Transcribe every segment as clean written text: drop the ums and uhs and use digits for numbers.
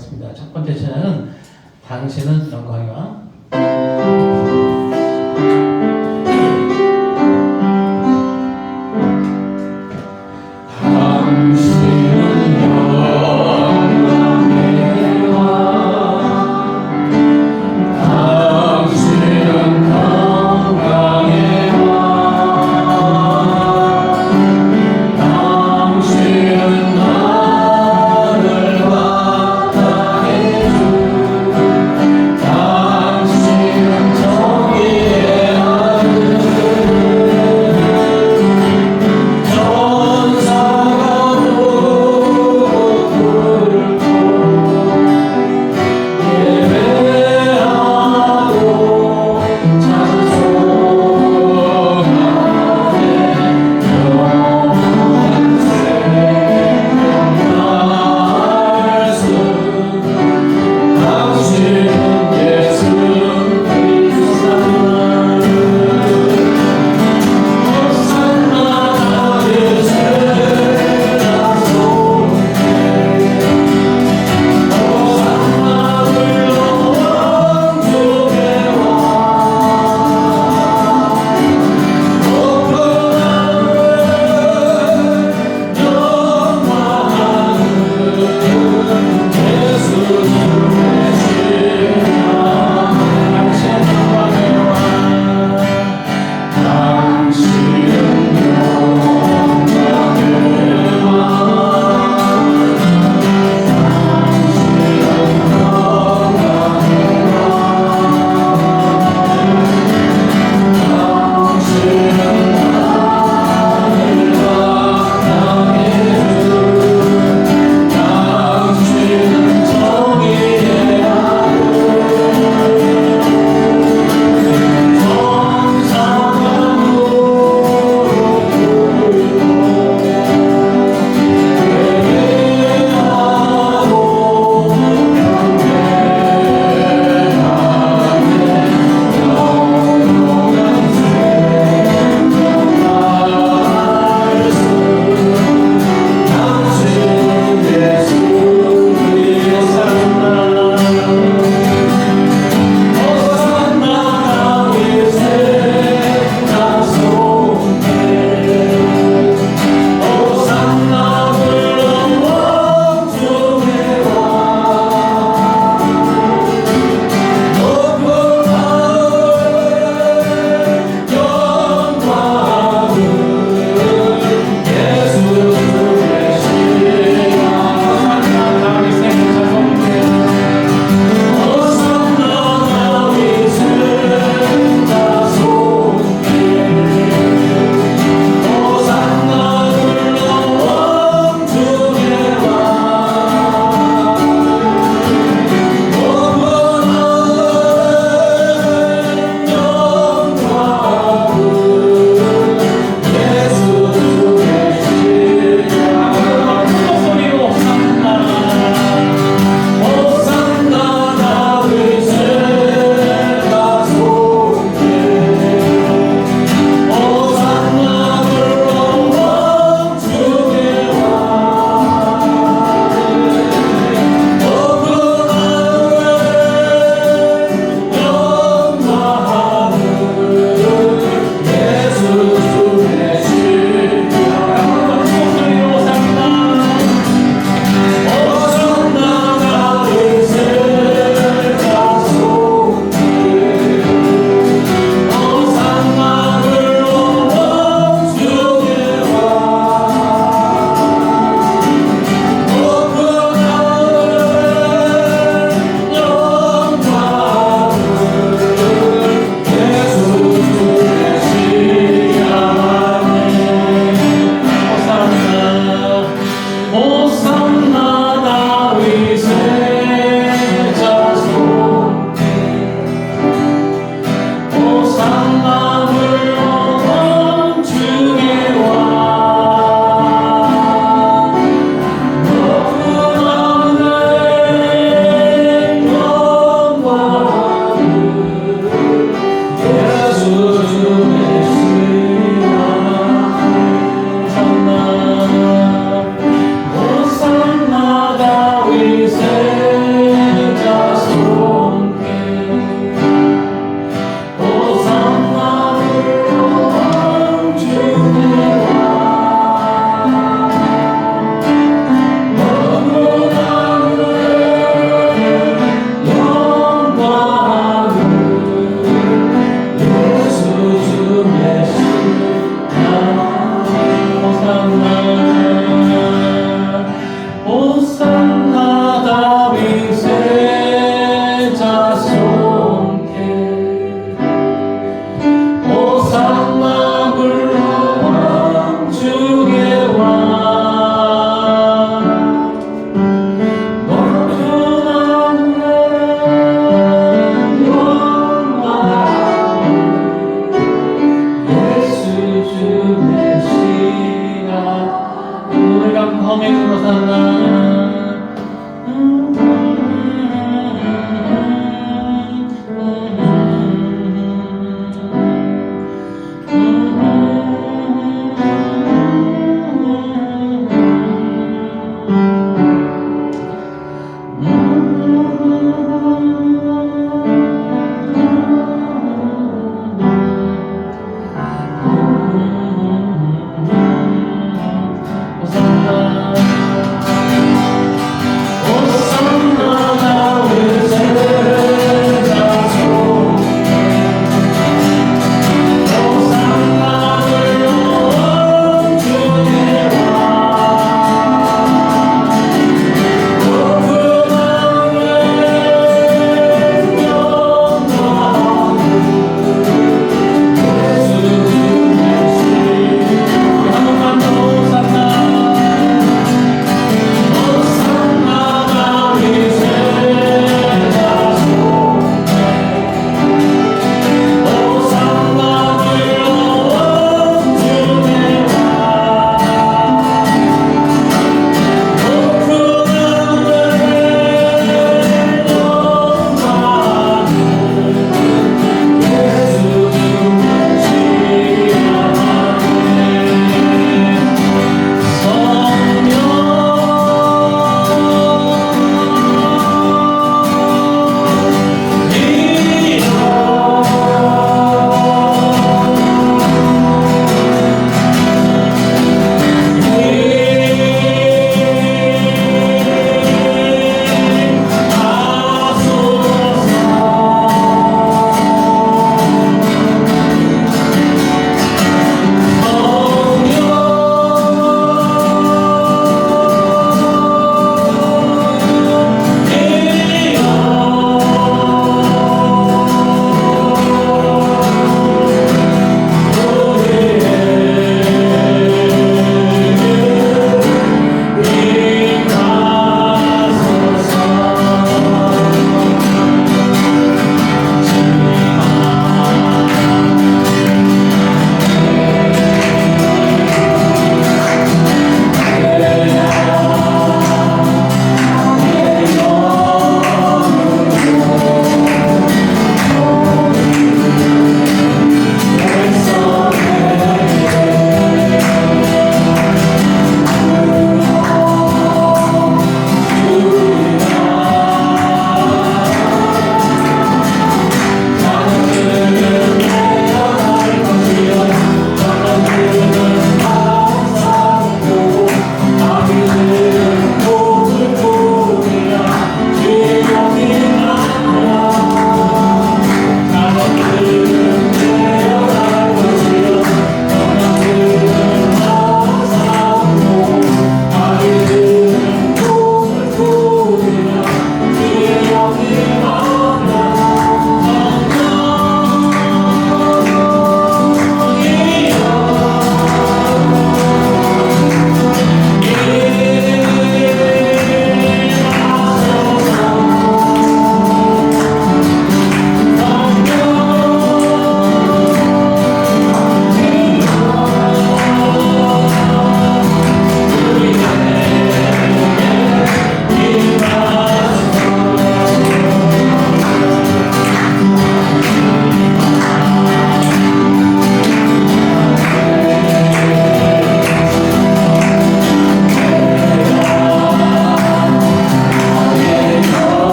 하겠습니다. 첫 번째 찬양은 당신은 영광의 왕. 당신은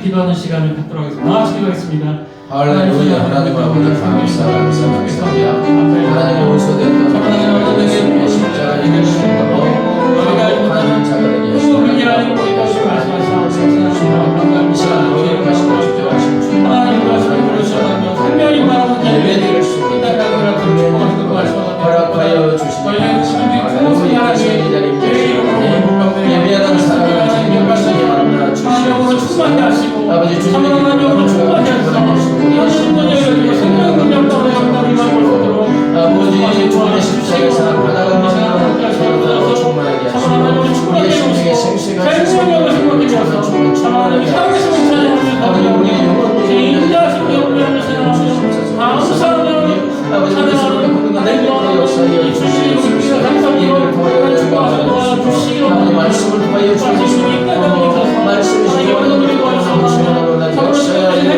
함께 기도하는 시간을 갖도록 하겠습니다. 나와주시기 바라겠습니다. 할렐루야. 하나님 아버지 감사합니다. 하나님 원수되었던 예수님의 십자가에 계신 것으로 거룩한 자가 되게 하시고 이 시간 거룩하시고 주저하신 주님 예배드릴 수 있는 허락하여 주시니 할렐루야. 이 자리에 예배하는 사람을 주님이 만나 주시옵소서. 아버지 주님의 기쁨으로 아버지 주님의 십자가에서 받아가는 충만하게 하시고 우리의 심령에 생생한 생명을 주셔서 충만하게 하시고 아버지 우리의 영혼들이 아버지 우리 서로가 모두가 내게 역사하여 주시옵소서. 예배를 통하여 주시옵소서. 아버지 말씀을 통하여 주시옵소서. 말씀이시여 충만하고 나 역사하여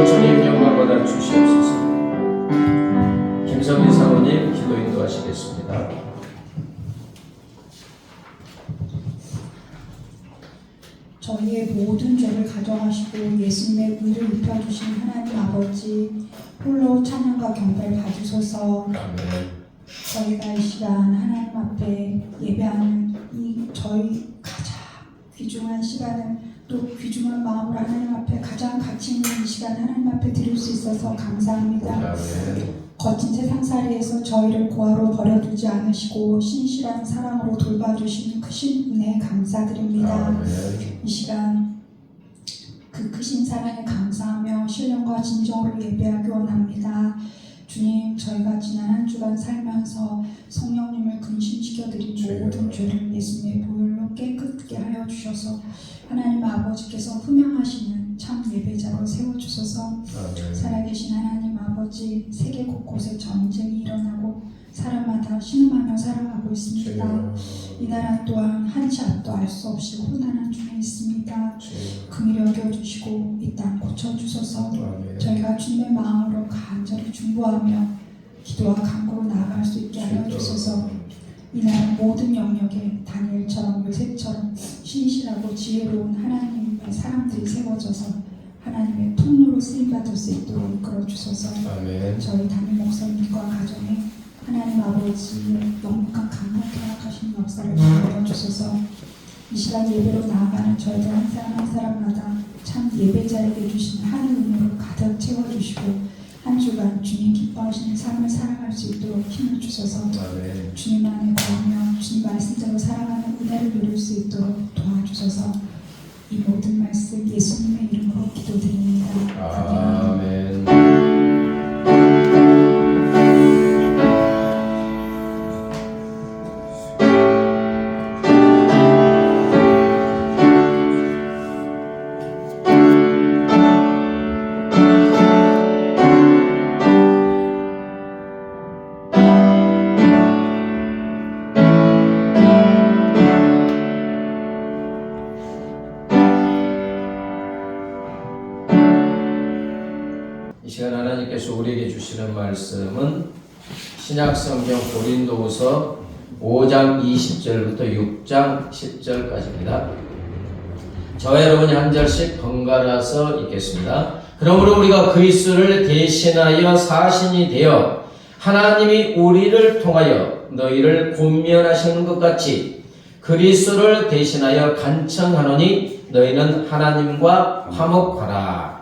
주님 영광 받아 주시옵소서. 김성민 사모님 기도 인도하시겠습니다. 저희의 모든 죄를 가져가시고 예수님의 의를 입혀주신 하나님 아버지 홀로 찬양과 경배를 받으소서. 저희가 이 시간 하나님 앞에 예배하는 이 저희 가장 귀중한 시간을 또 귀중한 마음으로 하나님 앞에 가장 가치 있는 이 시간 하나님 앞에 드릴 수 있어서 감사합니다. 거친 세상살이에서 저희를 고아로 버려두지 않으시고 신실한 사랑으로 돌봐주시는 크신 은혜에 감사드립니다. 이 시간 그 크신 사랑에 감사하며 신령과 진정으로 예배하기 원합니다. 주님, 저희가 지난 한 주간 살면서 성령님을 근신시켜드린 모든 죄를 예수님의 보혈로 깨끗게 하여 주셔서 하나님 아버지께서 흠양하시는 참 예배자로 세워주소서. 살아계신 하나님 아버지, 세계 곳곳에 전쟁이 일어나고 사람마다 신음하며 살아가고 있습니다. 이 나라 또한 한치 앞도 알 수 없이 혼란한 중에 있습니다. 긍휼히 여겨주시고 이 땅 고쳐주소서. 저희가 주님의 마음으로 간절히 중보하며 기도와 간구로 나아갈 수 있게 하여 주소서. 이 나라 모든 영역에 다니엘처럼 요셉처럼 신실하고 지혜로운 하나님의 사람들이 세워져서 하나님의 통로로 쓰임받을 수 있도록 이끌어 주소서. 저희 담임 목사님과 가정에 하나님 아버지의 영원한 강력히 허락하신 역사를 보여주소서. 이 시간 예배로 나아가는 저희들 한 사람 한 사람마다 참 예배자에게 주신 하늘 은혜로 가득 채워주시고 한 주간 주님 기뻐하시는 삶을 살아갈 수 있도록 힘을 주셔서 주님 안에 거하며 주님 말씀대로 살아가는 은혜를 누릴 수 있도록 도와주셔서 이 모든 말씀 예수님의 이름으로 기도드립니다. 아멘. 이 시간 하나님께서 우리에게 주시는 말씀은 신약성경 고린도후서 5장 20절부터 6장 10절까지입니다. 저와 여러분이 한 절씩 번갈아서 읽겠습니다. 그러므로 우리가 그리스도를 대신하여 사신이 되어 하나님이 우리를 통하여 너희를 권면하시는 것 같이 그리스도를 대신하여 간청하노니 너희는 하나님과 화목하라.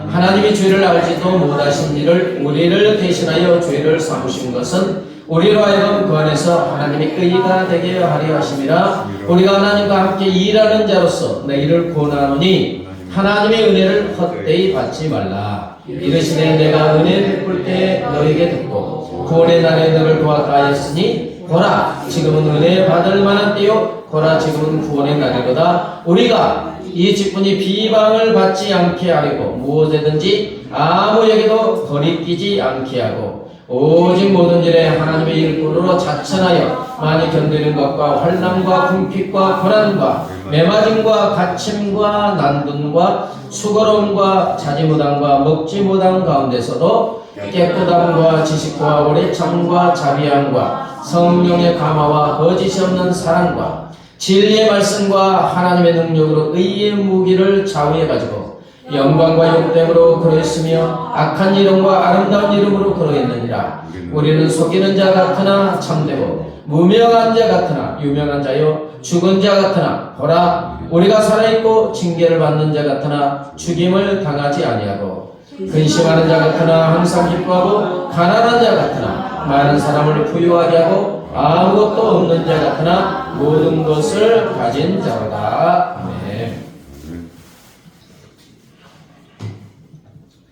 하나님이 죄를 알지도 못하신 이를 우리를 대신하여 죄를 삼으신 것은 우리로 하여금 그 안에서 하나님의 의가 되게 하려 하심이라. 우리가 하나님과 함께 일하는 자로서 너희를 권하노니 하나님의 은혜를 헛되이 받지 말라. 이르시되 내가 은혜 베풀 때 너희에게 듣고 구원의 날에 너를 도와하였으니 보라 지금은 은혜 받을 만한 때요 보라 지금은 구원의 날이로다. 우리가 이 직분이 비방을 받지 않게 하려고 무엇이든지 아무에게도 거리끼지 않게 하고 오직 모든 일에 하나님의 일꾼으로 자천하여 많이 견디는 것과 환난과 궁핍과 고난과 매맞음과 갇힘과 난분과 수고로움과 자지 못함과 먹지 못함 가운데서도 깨끗함과 지식과 오래 참과 자비함과 성령의 감화와 거짓이 없는 사랑과 진리의 말씀과 하나님의 능력으로 의의 무기를 좌우해 가지고 영광과 욕됨으로 그러했으며 악한 이름과 아름다운 이름으로 그러했느니라. 우리는 속이는 자 같으나 참되고 무명한 자 같으나 유명한 자요 죽은 자 같으나 보라 우리가 살아있고 징계를 받는 자 같으나 죽임을 당하지 아니하고 근심하는 자 같으나 항상 기뻐하고 가난한 자 같으나 많은 사람을 부유하게 하고 아무것도 없는 자 같으나 모든 것을 가진 자로다. 아멘.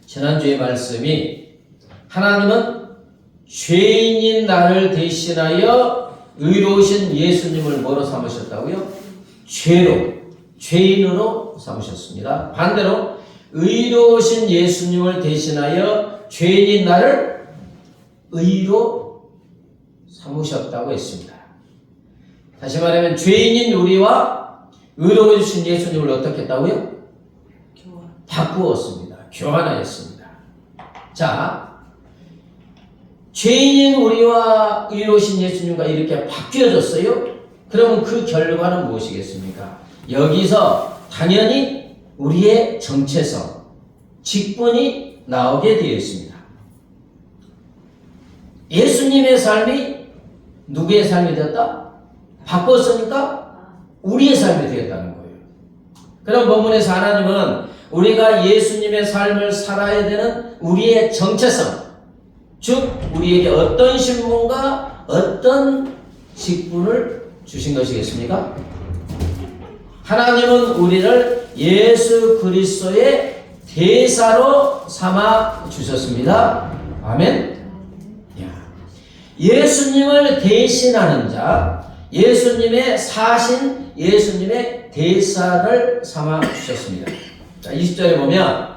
지난주의 말씀이 하나님은 죄인인 나를 대신하여 의로우신 예수님을 뭐로 삼으셨다고요? 죄인으로 삼으셨습니다. 반대로 의로우신 예수님을 대신하여 죄인인 나를 의로 삼으셨다고 했습니다. 다시 말하면 죄인인 우리와 의로우신 예수님을 어떻게 했다고요? 바꾸었습니다. 교환하였습니다. 자, 죄인인 우리와 의로우신 예수님과 이렇게 바뀌어졌어요? 그러면 그 결과는 무엇이겠습니까? 여기서 당연히 우리의 정체성, 직분이 나오게 되어 있습니다. 예수님의 삶이 누구의 삶이 되었다? 바꿨으니까 우리의 삶이 되었다는 거예요. 그럼 본문에서 하나님은 우리가 예수님의 삶을 살아야 되는 우리의 정체성, 즉 우리에게 어떤 신분과 어떤 직분을 주신 것이겠습니까? 하나님은 우리를 예수 그리스도의 대사로 삼아 주셨습니다. 아멘. 예수님을 대신하는 자, 예수님의 사신, 예수님의 대사를 삼아 주셨습니다. 자, 20절에 보면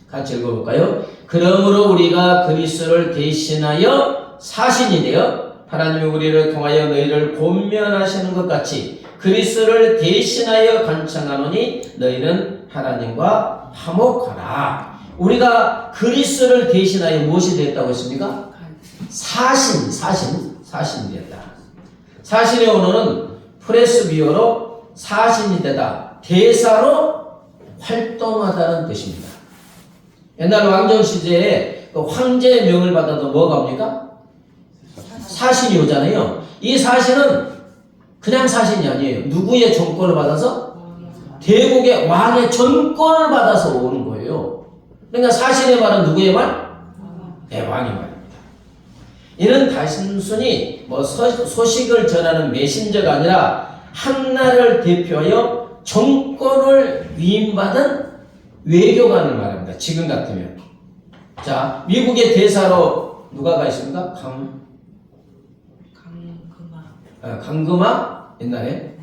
같이 읽어볼까요? 그러므로 우리가 그리스도를 대신하여 사신이 되어 하나님이 우리를 통하여 너희를 권면하시는 것 같이 그리스도를 대신하여 간청하노니 너희는 하나님과 화목하라. 우리가 그리스도를 대신하여 무엇이 됐다고 했습니까? 사신이 됐다. 사신의 언어는 프레스비어로 사신이 되다, 대사로 활동하다는 뜻입니다. 옛날 왕정 시대에 그 황제의 명을 받아도 뭐가 옵니까? 사신이 오잖아요. 이 사신은 그냥 사신이 아니에요. 누구의 정권을 받아서? 대국의 왕의 전권을 받아서 오는 거예요. 그러니까 사신의 말은 누구의 말? 네, 왕의 말입니다. 이는 단순히 소식을 전하는 메신저가 아니라 한 나라를 대표하여 정권을 위임받은 외교관을 말합니다. 지금 같으면. 자, 미국의 대사로 누가 가 있습니까? 강금화 옛날에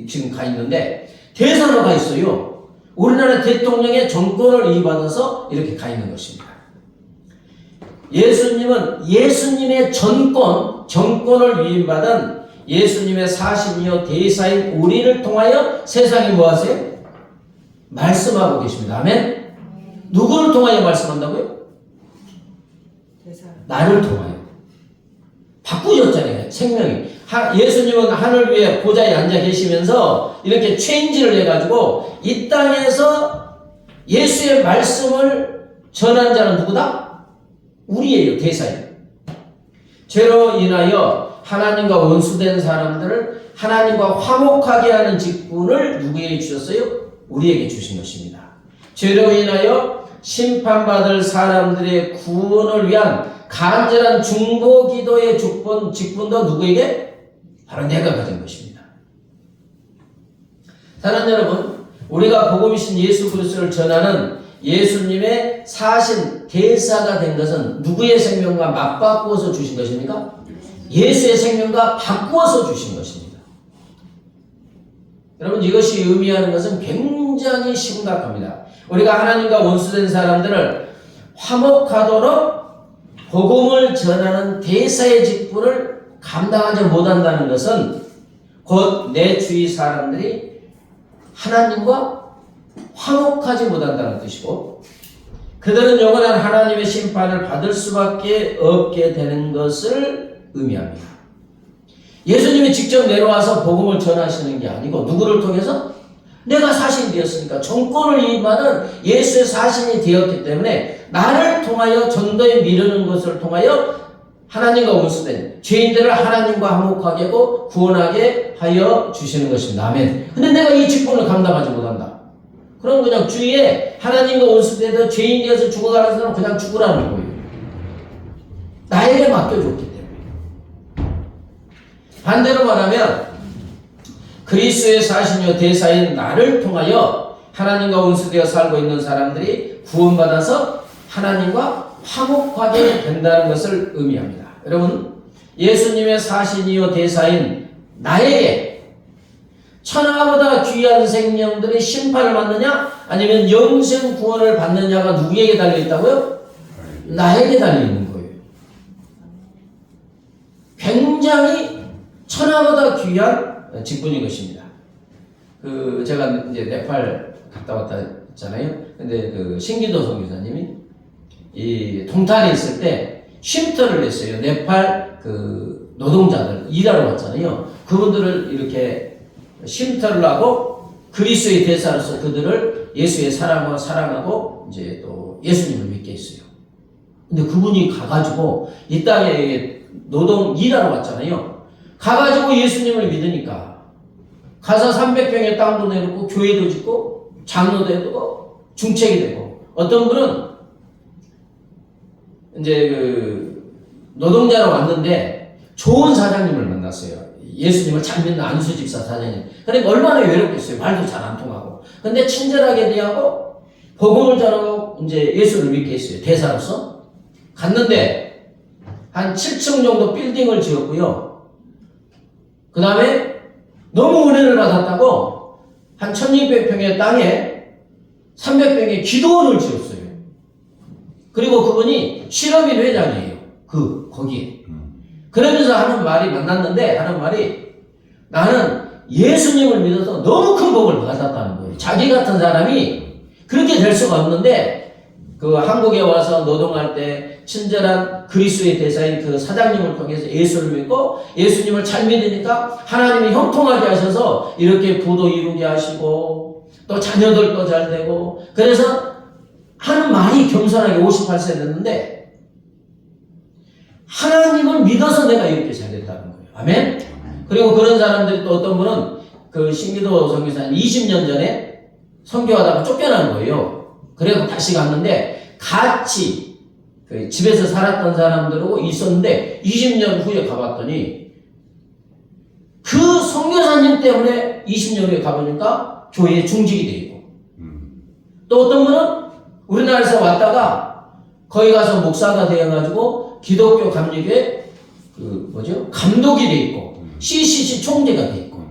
지금 가 있는데 대사로 가 있어요. 우리나라 대통령의 정권을 위임받아서 이렇게 가 있는 것입니다. 예수님은 예수님의 정권을 위임받은 예수님의 사신이요 대사인 우리를 통하여 세상에 뭐 하세요? 말씀하고 계십니다. 아멘? 누구를 통하여 말씀한다고요? 나를 통하여. 바꾸셨잖아요. 생명이. 예수님은 하늘 위에 보좌에 앉아 계시면서 이렇게 체인지를 해가지고 이 땅에서 예수의 말씀을 전한 자는 누구다? 우리예요. 대사예요. 죄로 인하여 하나님과 원수된 사람들을 하나님과 화목하게 하는 직분을 누구에게 주셨어요? 우리에게 주신 것입니다. 죄로 인하여 심판받을 사람들의 구원을 위한 간절한 중보기도의 직분도 누구에게? 바로 내가 가진 것입니다. 사랑하는 여러분, 우리가 복음이신 예수 그리스도를 전하는 예수님의 사신 대사가 된 것은 누구의 생명과 맞바꾸어서 주신 것입니까? 예수의 생명과 바꾸어서 주신 것입니다. 여러분, 이것이 의미하는 것은 굉장히 심각합니다. 우리가 하나님과 원수된 사람들을 화목하도록 복음을 전하는 대사의 직분을 감당하지 못한다는 것은 곧 내 주위 사람들이 하나님과 화목하지 못한다는 뜻이고, 그들은 영원한 하나님의 심판을 받을 수밖에 없게 되는 것을 의미합니다. 예수님이 직접 내려와서 복음을 전하시는 게 아니고 누구를 통해서? 내가 사신이 되었으니까 정권을 임하는 예수의 사신이 되었기 때문에 나를 통하여 전도에 미루는 것을 통하여 하나님과 원수된 죄인들을 하나님과 화목하게 하고 구원하게 하여 주시는 것입니다. 아멘. 근데 내가 이 직분을 감당하지 못한다. 그럼 그냥 주위에 하나님과 원수되어 죄인 되어서 죽어가는 사람은 그냥 죽으라는 거예요. 나에게 맡겨줬기 때문에. 반대로 말하면 그리스도의 사신이요 대사인 나를 통하여 하나님과 원수되어 살고 있는 사람들이 구원받아서 하나님과 화목하게 된다는 것을 의미합니다. 여러분, 예수님의 사신이요 대사인 나에게 천하보다 귀한 생명들의 심판을 받느냐 아니면 영생 구원을 받느냐가 누구에게 달려있다고요? 나에게 달려있는 거예요. 굉장히 천하보다 귀한 직분인 것입니다. 제가 이제 네팔 갔다 왔다 했잖아요. 근데 신기도 선교사님이 이 동탄에 있을 때 쉼터를 냈어요. 네팔 노동자들 일하러 왔잖아요. 그분들을 이렇게 쉼터를 하고 그리스도의 대사로서 그들을 예수의 사랑과 사랑하고 이제 또 예수님을 믿게 했어요. 근데 그분이 가가지고 이 땅에 노동 일하러 왔잖아요. 가가지고 예수님을 믿으니까 가서 300평의 땅도 내놓고 교회도 짓고 장로도 해두고 중책이 되고 어떤 분은 이제 노동자로 왔는데 좋은 사장님을 만났어요. 예수님을 잘 믿는 안수 집사 사장님. 그러니까 얼마나 외롭겠어요. 말도 잘 안 통하고. 근데 친절하게 대하고 복음을 전하고 이제 예수를 믿게 했어요. 대사로서. 갔는데 한 7층 정도 빌딩을 지었고요. 그 다음에 너무 은혜를 받았다고 한 1600평의 땅에 300평의 기도원을 지었어요. 그리고 그분이 실업인 회장이에요. 거기에. 그러면서 하는 말이 나는 예수님을 믿어서 너무 큰 복을 받았다는 거예요. 자기 같은 사람이 그렇게 될 수가 없는데 한국에 와서 노동할 때 친절한 그리스도의 대사인 사장님을 통해서 예수를 믿고 예수님을 잘 믿으니까 하나님이 형통하게 하셔서 이렇게 부도 이루게 하시고 또 자녀들도 잘 되고 그래서 하는 말이 겸손하게 58세 됐는데 하나님을 믿어서 내가 이렇게 잘 됐다는 거예요. 아멘? 그리고 그런 사람들이 또 어떤 분은 신기도 선교사님 20년 전에 선교하다가 쫓겨난 거예요. 그래서 다시 갔는데 같이 집에서 살았던 사람들하고 있었는데 20년 후에 가봤더니 그 선교사님 때문에 20년 후에 가보니까 교회에 중직이 돼 있고 또 어떤 분은 우리나라에서 왔다가 거기 가서 목사가 되어가지고 기독교 감리교회 감독이 돼 있고 CCC 총재가 돼 있고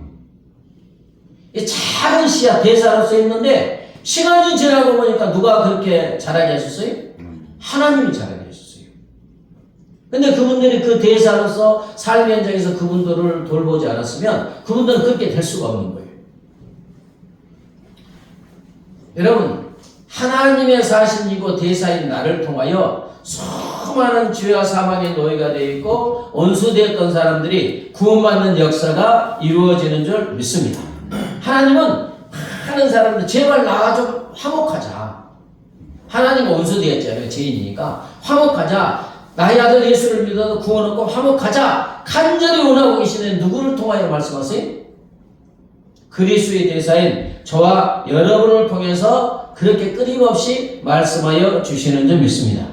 작은 시야 대사로서 있는데 시간이 지나고 보니까 누가 그렇게 잘하게 하셨어요? 하나님이 잘하게 하셨어요. 근데 그분들이 그 대사로서 삶의 현장에서 그분들을 돌보지 않았으면 그분들은 그렇게 될 수가 없는 거예요. 여러분, 하나님의 사신이고 대사인 나를 통하여 수많은 죄와 사망의 노예가 되어 있고 원수되었던 사람들이 구원받는 역사가 이루어지는 줄 믿습니다. 하나님은 많은 사람들 제발 나와 좀 화목하자. 하나님과 원수되었잖아요. 죄인이니까 화목하자. 나의 아들 예수를 믿어서 구원 얻고 화목하자. 간절히 원하고 계시는 누구를 통하여 말씀하세요? 그리스도의 대사인 저와 여러분을 통해서 그렇게 끊임없이 말씀하여 주시는 줄 믿습니다.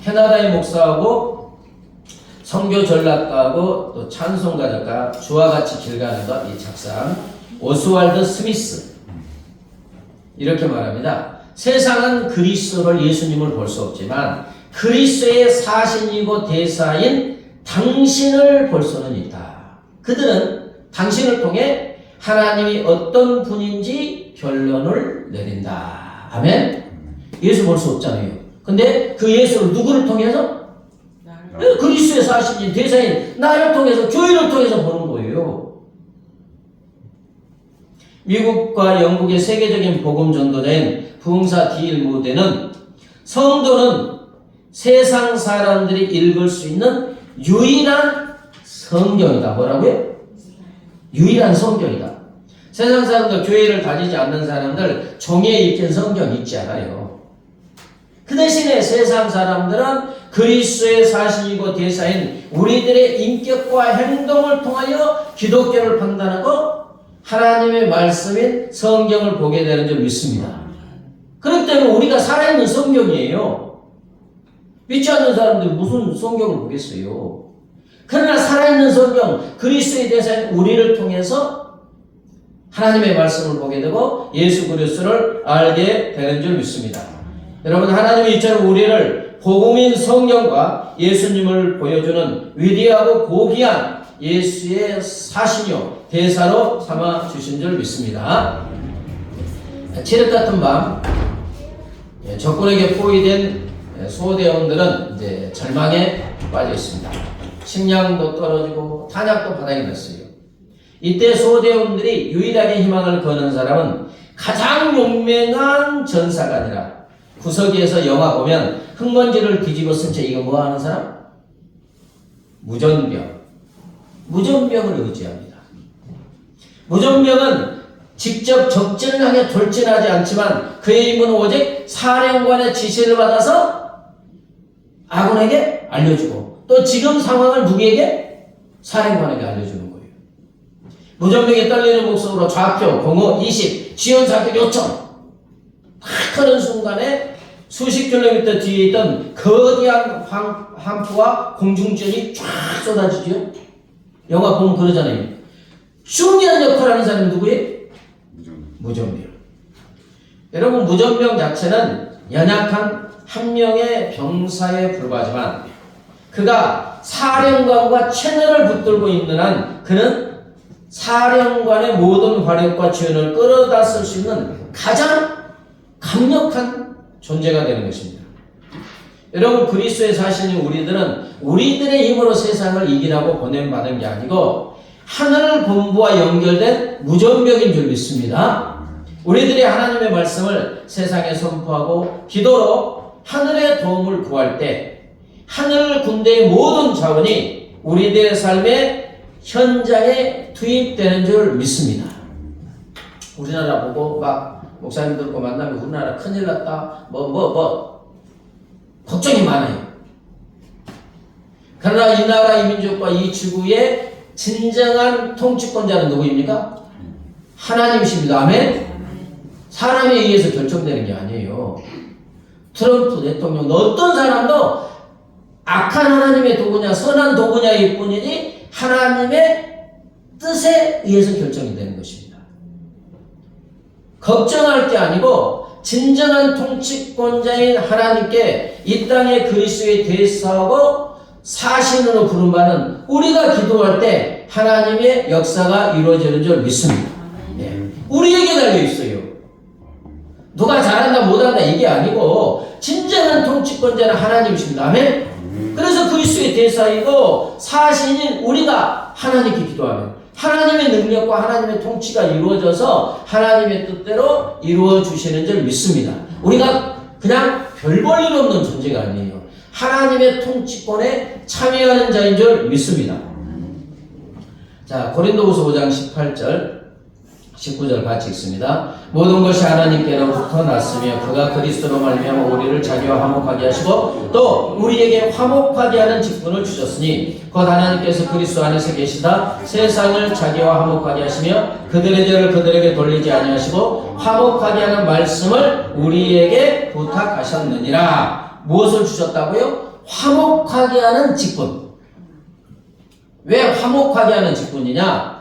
캐나다의 목사하고 선교 전략가하고 또 찬송가 작가 주와 같이 길 가는 것 이 작상 오스왈드 스미스 이렇게 말합니다. 세상은 그리스도를 예수님을 볼 수 없지만 그리스도의 사신이고 대사인 당신을 볼 수는 있다. 그들은 당신을 통해 하나님이 어떤 분인지 결론을 내린다. 아멘? 예수 볼 수 없잖아요. 근데 그 예수를 누구를 통해서? 그리스도의 사신인 대사인 나를 통해서 교회를 통해서 보는 거예요. 미국과 영국의 세계적인 복음 전도자인 부흥사 D.L. 무대는 성도는 세상 사람들이 읽을 수 있는 유일한 성경이다. 뭐라고요? 유일한 성경이다. 세상 사람들, 교회를 다니지 않는 사람들 종이에 읽힌 성경 읽지 않아요. 그 대신에 세상 사람들은 그리스도의 사신이고 대사인 우리들의 인격과 행동을 통하여 기독교를 판단하고 하나님의 말씀인 성경을 보게 되는 줄 믿습니다. 그렇기 때문에 우리가 살아있는 성경이에요. 믿지 않는 사람들이 무슨 성경을 보겠어요. 그러나 살아있는 성경, 그리스도의 대사인 우리를 통해서 하나님의 말씀을 보게 되고 예수 그리스도를 알게 되는 줄 믿습니다. 여러분, 하나님이 이처럼 우리를 복음인 성경과 예수님을 보여주는 위대하고 고귀한 예수의 사신이요 대사로 삼아 주신 줄 믿습니다. 칠흑 같은 밤, 적군에게 포위된 소대원들은 이제 절망에 빠져 있습니다. 식량도 떨어지고 탄약도 바닥에 났어요. 이때 소대원들이 유일하게 희망을 거는 사람은 가장 용맹한 전사가 아니라 구석에서 영화 보면 흙먼지를 뒤집어 쓴 채 이거 뭐 하는 사람? 무전병. 무전병을 의지합니다. 무전병은 직접 적진을 향해 돌진하지 않지만 그의 임무는 오직 사령관의 지시를 받아서 아군에게 알려주고 또 지금 상황을 누구에게? 사령관에게 알려주는 거예요. 무전병이 떨리는 목소리로 좌표 05, 20 지원 사격 요청 딱 하는 순간에 수십 킬로미터 뒤에 있던 거대한 함포와 공중전이 쫙 쏟아지죠. 영화 보면 그러잖아요. 중요한 역할을 하는 사람이 누구예요? 무전병. 여러분, 무전병 자체는 연약한 한 명의 병사에 불과하지만 그가 사령관과 채널을 붙들고 있는 한 그는 사령관의 모든 화력과 지원을 끌어다 쓸 수 있는 가장 강력한 존재가 되는 것입니다. 여러분, 그리스도의 사신인 우리들은 우리들의 힘으로 세상을 이기라고 보냄받은 게 아니고 하늘 본부와 연결된 무전병인 줄 믿습니다. 우리들이 하나님의 말씀을 세상에 선포하고 기도로 하늘의 도움을 구할 때 하늘 군대의 모든 자원이 우리들의 삶의 현장에 투입되는 줄 믿습니다. 우리나라 보고 막 목사님들 거 만나면 우리나라 큰일 났다 걱정이 많아요. 그러나 이 나라 이 민족과 이 지구의 진정한 통치권자는 누구입니까? 하나님이십니다. 아멘. 사람에 의해서 결정되는 게 아니에요. 트럼프 대통령 어떤 사람도 악한 하나님의 도구냐 선한 도구냐일 뿐이지 하나님의 뜻에 의해서 결정이 되는 것입니다. 걱정할 게 아니고 진정한 통치권자인 하나님께 이 땅의 그리스도의 대사하고 사신으로 부름받는 우리가 기도할 때 하나님의 역사가 이루어지는 줄 믿습니다. 네. 우리에게 달려있어요. 누가 잘한다 못한다 이게 아니고 진정한 통치권자는 하나님이십니다. 아멘. 그래서 그리스도의 대사이고 사신인 우리가 하나님께 기도하면 하나님의 능력과 하나님의 통치가 이루어져서 하나님의 뜻대로 이루어 주시는 줄 믿습니다. 우리가 그냥 별 볼 일 없는 존재가 아니에요. 하나님의 통치권에 참여하는 자인 줄 믿습니다. 자, 고린도후서 5장 18절 19절 같이 읽습니다. 모든 것이 하나님께로부터 났으며 그가 그리스도로 말미암아 우리를 자기와 화목하게 하시고 또 우리에게 화목하게 하는 직분을 주셨으니 곧 하나님께서 그리스도 안에서 계시다 세상을 자기와 화목하게 하시며 그들의 죄를 그들에게 돌리지 아니하시고 화목하게 하는 말씀을 우리에게 부탁하셨느니라. 무엇을 주셨다고요? 화목하게 하는 직분. 왜 화목하게 하는 직분이냐?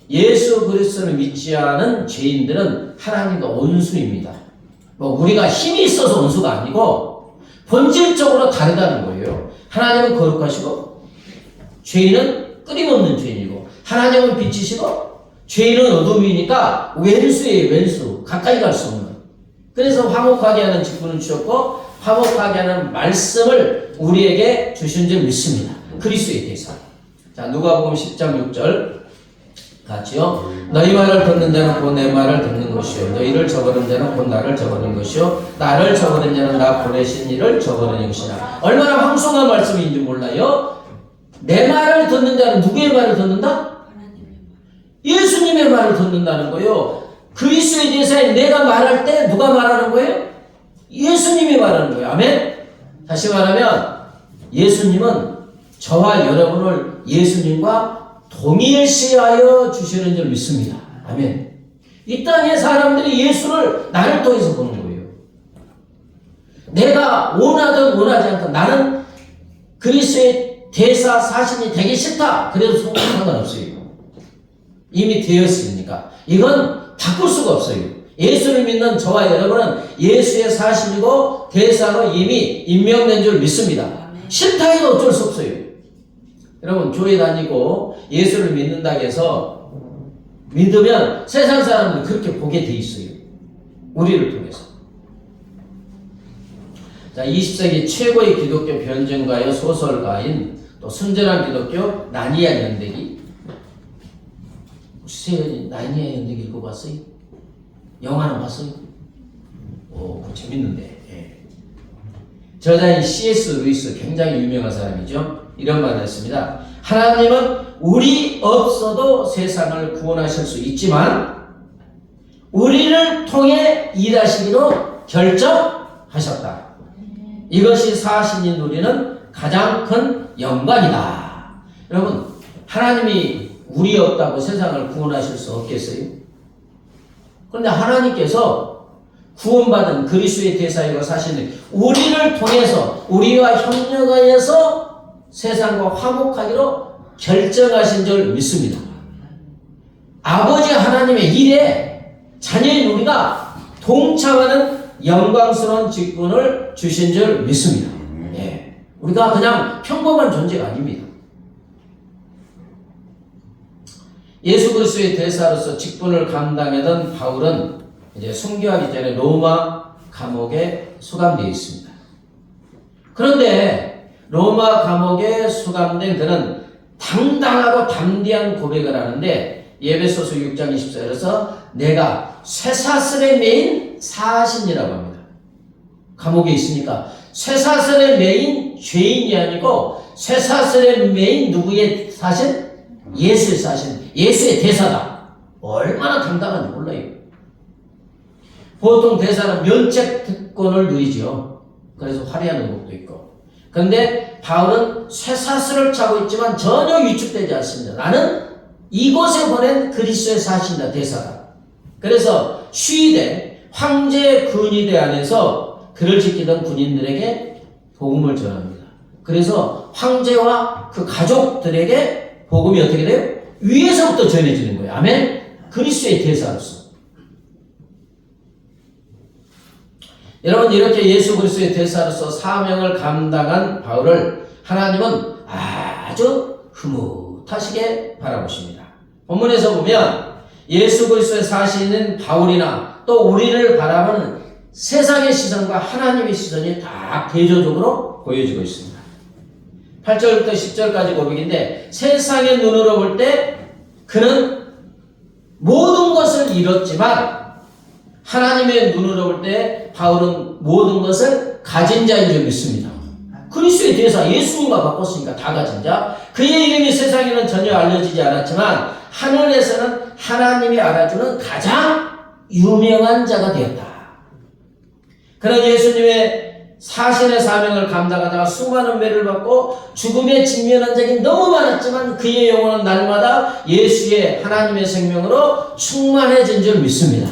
예수 그리스도를 믿지 않은 죄인들은 하나님과 원수입니다. 우리가 힘이 있어서 원수가 아니고 본질적으로 다르다는 거예요. 하나님은 거룩하시고 죄인은 끊임없는 죄인이고 하나님은 빛이시고 죄인은 어둠이니까 왼수예요. 왼수. 가까이 갈 수 없는. 그래서 화목하게 하는 직분을 주셨고 화목하게 하는 말씀을 우리에게 주신 줄 믿습니다. 그리스도의 대사. 자, 누가복음 10장 6절 같이요. 너희 말을 듣는 자는 곧 내 말을 듣는 것이요 너희를 저버린 자는 곧 나를 저버린 것이요 나를 저버린 자는 나 보내신 이를 저버린 것이냐. 얼마나 황송한 말씀인지 몰라요. 내 말을 듣는 자는 누구의 말을 듣는다? 예수님의 말을 듣는다는 거예요. 그리스도의 대사에 내가 말할 때 누가 말하는 거예요? 예수님이 말하는 거예요. 아멘. 다시 말하면 예수님은 저와 여러분을 예수님과 동일시하여 주시는 줄 믿습니다. 아멘. 이 땅의 사람들이 예수를 나를 통해서 보는 거예요. 내가 원하든 원하지 않든 나는 그리스도의 대사 사신이 되기 싫다. 그래도 상관없어요. 이미 되었으니까. 이건 바꿀 수가 없어요. 예수를 믿는 저와 여러분은 예수의 사신이고 대사로 이미 임명된 줄 믿습니다. 싫다 해도 어쩔 수 없어요. 여러분 교회 다니고 예수를 믿는다고 해서 믿으면 세상 사람들은 그렇게 보게 돼 있어요. 우리를 통해서. 자, 20세기 최고의 기독교 변증가요 소설가인 또 순전한 기독교 나니아 연대기. 혹시 나니아 연대기 읽어봤어요? 영화는 봤어요? 오, 그거 재밌는데. 예. 저자인 C.S. 루이스 굉장히 유명한 사람이죠. 이런 말을 했습니다. 하나님은 우리 없어도 세상을 구원하실 수 있지만 우리를 통해 일하시기로 결정하셨다. 이것이 사신이 누리는 가장 큰 영광이다. 여러분, 하나님이 우리 없다고 세상을 구원하실 수 없겠어요? 그런데 하나님께서 구원받은 그리스도의 대사이고 사신을 우리를 통해서 우리와 협력하여서 세상과 화목하기로 결정하신 줄 믿습니다. 아버지 하나님의 일에 자녀인 우리가 동참하는 영광스러운 직분을 주신 줄 믿습니다. 예. 우리가 그냥 평범한 존재가 아닙니다. 예수 그리스도의 대사로서 직분을 감당하던 바울은 이제 순교하기 전에 로마 감옥에 수감되어 있습니다. 그런데 로마 감옥에 수감된 그는 당당하고 담대한 고백을 하는데 에베소서 6장 24절에서 내가 쇠사슬에 매인 사신이라고 합니다. 감옥에 있으니까 쇠사슬에 매인 죄인이 아니고 쇠사슬에 매인 누구의 사신? 예수의 사신, 예수의 대사다. 얼마나 당당한지 몰라요. 보통 대사는 면책 특권을 누리죠. 그래서 화려한 의복도 있고. 그런데 바울은 쇠사슬을 차고 있지만 전혀 위축되지 않습니다. 나는 이곳에 보낸 그리스도의 사신이다, 대사다. 그래서 쉬이대 황제 근위대 안에서 그를 지키던 군인들에게 복음을 전합니다. 그래서 황제와 그 가족들에게 복음이 어떻게 돼요? 위에서부터 전해지는 거예요. 아멘? 그리스도의 대사로서. 여러분, 이렇게 예수 그리스도의 대사로서 사명을 감당한 바울을 하나님은 아주 흐뭇하시게 바라보십니다. 본문에서 보면 예수 그리스도의 사신인 바울이나 또 우리를 바라보는 세상의 시선과 하나님의 시선이 다 대조적으로 보여지고 있습니다. 8절부터 10절까지 고백인데 세상의 눈으로 볼 때 그는 모든 것을 잃었지만 하나님의 눈으로 볼 때 바울은 모든 것을 가진 자인 줄 믿습니다. 그리스도의 대사 예수님과 바꿨으니까 다 가진 자. 그의 이름이 세상에는 전혀 알려지지 않았지만 하늘에서는 하나님이 알아주는 가장 유명한 자가 되었다. 그는 예수님의 사신의 사명을 감당하다가 수많은 매를 받고 죽음에 직면한 적이 너무 많았지만 그의 영혼은 날마다 예수의 하나님의 생명으로 충만해진 줄 믿습니다.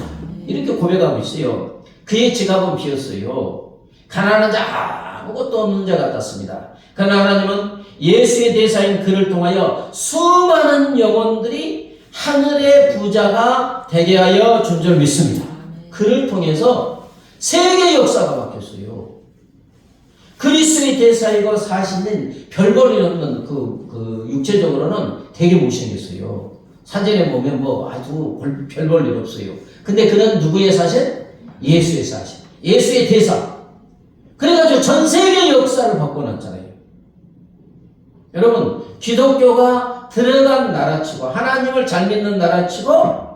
이렇게 고백하고 있어요. 그의 지갑은 비었어요. 가난한 자 아무것도 없는 자 같았습니다. 그러나 하나님은 예수의 대사인 그를 통하여 수많은 영혼들이 하늘의 부자가 되게 하여 준 줄 믿습니다. 그를 통해서 세계 역사가 바뀌었어요. 그리스도의 대사이고 사신은 별볼일 없는 육체적으로는 되게 못생겼어요. 사진에 보면 뭐 아주 별볼일 없어요. 근데 그는 누구의 사신? 예수의 사신. 예수의 대사. 그래가지고 전 세계 역사를 바꿔놨잖아요. 여러분, 기독교가 들어간 나라치고 하나님을 잘 믿는 나라치고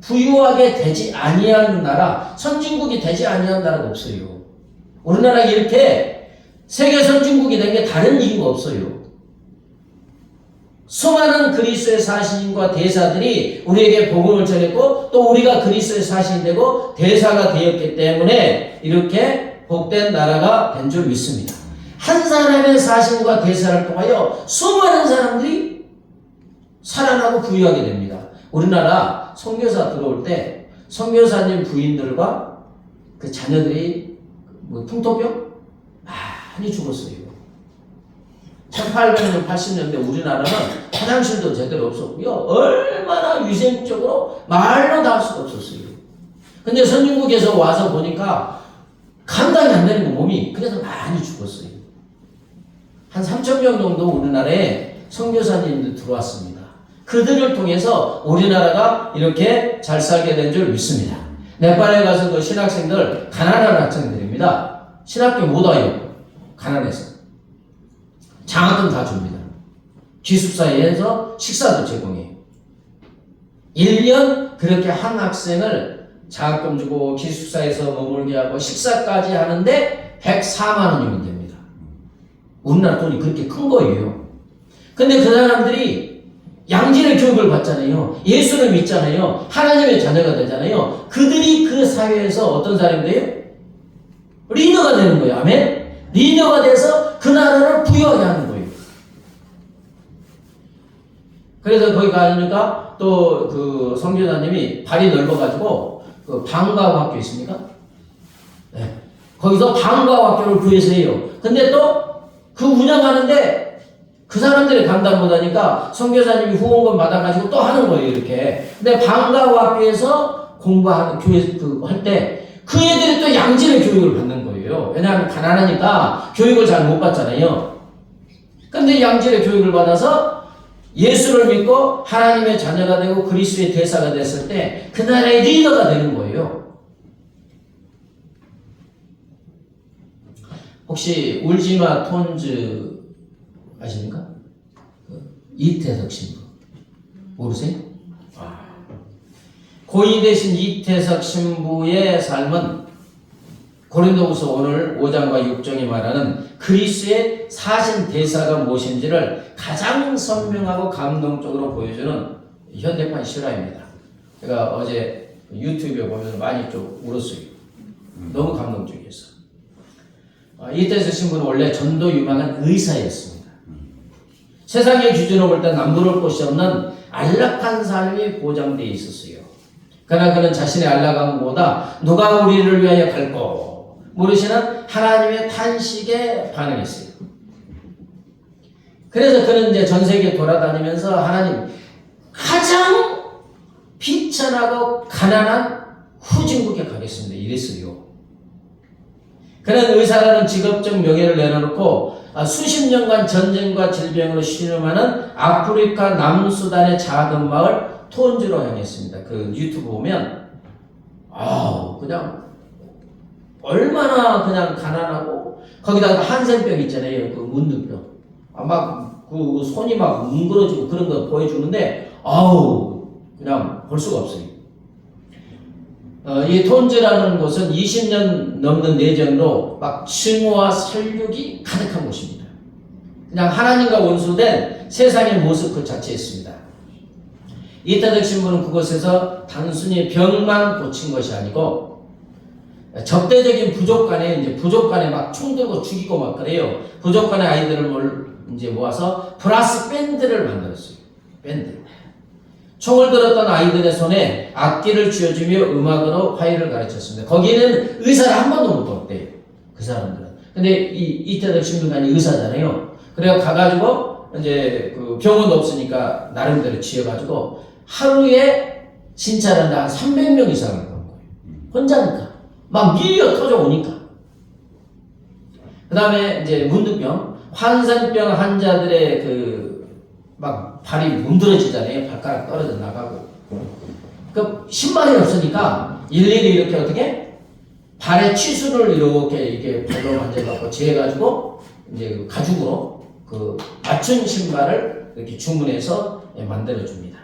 부유하게 되지 아니한 나라, 선진국이 되지 아니한 나라가 없어요. 우리나라가 이렇게 세계 선진국이 된 게 다른 이유가 없어요. 수많은 그리스도의 사신과 대사들이 우리에게 복음을 전했고 또 우리가 그리스도의 사신이 되고 대사가 되었기 때문에 이렇게 복된 나라가 된 줄 믿습니다. 한 사람의 사신과 대사를 통하여 수많은 사람들이 살아나고 부유하게 됩니다. 우리나라 선교사 들어올 때 선교사님 부인들과 그 자녀들이 뭐 풍토병 많이 죽었어요. 1800년, 80년대 우리나라는 화장실도 제대로 없었고요. 얼마나 위생적으로 말로 다 할 수가 없었어요. 근데 선진국에서 와서 보니까 감당이 안 되는 거 몸이. 그래서 많이 죽었어요. 한 3,000명 정도 우리나라에 선교사님들 들어왔습니다. 그들을 통해서 우리나라가 이렇게 잘 살게 된 줄 믿습니다. 네팔에 가서 그 신학생들, 가난한 학생들입니다. 신학교 못 와요. 가난해서. 장학금 다 줍니다. 기숙사에서 식사도 제공해요. 1년 그렇게 한 학생을 장학금 주고 기숙사에서 머물게 하고 식사까지 하는데 104만 원이면 됩니다. 우리나라 돈이 그렇게 큰 거예요. 근데 그 사람들이 양질의 교육을 받잖아요. 예수를 믿잖아요. 하나님의 자녀가 되잖아요. 그들이 그 사회에서 어떤 사람이 돼요? 리더가 되는 거예요. 아멘? 리더가 돼서 그 나라를 부유하게 하는 거예요. 그래서 거기 가니까 또 그 선교사님이 발이 넓어가지고 그 방과학교 있습니까? 네. 거기서 방과학교를 구해서 해요. 근데 또 그 운영하는데 그 사람들이 감당 못하니까 선교사님이 후원금 받아가지고 또 하는 거예요. 이렇게. 근데 방과학교에서 공부하는 교회 할 때 그 애들이 또 양질의 교육을 받는 거예요. 왜냐하면 가난하니까 교육을 잘 못 받잖아요. 근데 양질의 교육을 받아서 예수를 믿고 하나님의 자녀가 되고 그리스도의 대사가 됐을 때 그 나라의 리더가 되는 거예요. 혹시 울지마 톤즈 아십니까? 이태석 신부 모르세요? 고위 되신 이태석 신부의 삶은 고린도후서 오늘 5장과 6장이 말하는 그리스도의 사신 대사가 무엇인지를 가장 선명하고 감동적으로 보여주는 현대판 실화입니다. 제가 어제 유튜브에 보면 많이 좀 울었어요. 너무 감동적이었어요. 이태석 신부는 원래 전도 유망한 의사였습니다. 세상의 기준으로 볼 때 남부를 곳이 없는 안락한 삶이 보장되어 있었어요. 그러나 그는 자신의 안락함보다 누가 우리를 위하여 갈고 모르시는 하나님의 탄식에 반응했어요. 그래서 그는 이제 전 세계 돌아다니면서 하나님 가장 비천하고 가난한 후진국에 가겠습니다. 이랬어요. 그는 의사라는 직업적 명예를 내려놓고 수십 년간 전쟁과 질병으로 신음하는 아프리카 남수단의 작은 마을 톤즈로 향했습니다. 그 유튜브 보면 그냥 얼마나 그냥 가난하고 거기다가 한센병 있잖아요. 그 문둥병. 막 그 손이 막 뭉그러지고 그런 거 보여주는데 그냥 볼 수가 없어요. 이 톤즈라는 곳은 20년 넘는 내전으로 막 징후와 살육이 가득한 곳입니다. 그냥 하나님과 원수된 세상의 모습 그 자체였습니다. 이태석 신부는 그곳에서 단순히 병만 고친 것이 아니고 적대적인 부족 간에 막 총들고 죽이고 막 그래요. 부족 간의 아이들을 이제 모아서 브라스 밴드를 만들었어요. 밴드. 총을 들었던 아이들의 손에 악기를 쥐어주며 음악으로 화해를 가르쳤습니다. 거기는 의사를 한 번도 못 봤대요. 그 사람들은. 근데 이태석 신부가 의사잖아요. 그래서 가가지고 이제 그 병원도 없으니까 나름대로 지어가지고 하루에 진찰하는데 한 300명 이상을 본 거예요. 혼자니까. 막 밀려 터져 오니까. 그 다음에 이제 문둥병, 환센병 환자들의 막 발이 문드러지잖아요. 발가락 떨어져 나가고. 그 신발이 없으니까 일일이 이렇게 어떻게 발에 치수를 이렇게 발로 만져갖고 재가지고 이제 가죽으로 그 맞춘 신발을 이렇게 주문해서 만들어 줍니다.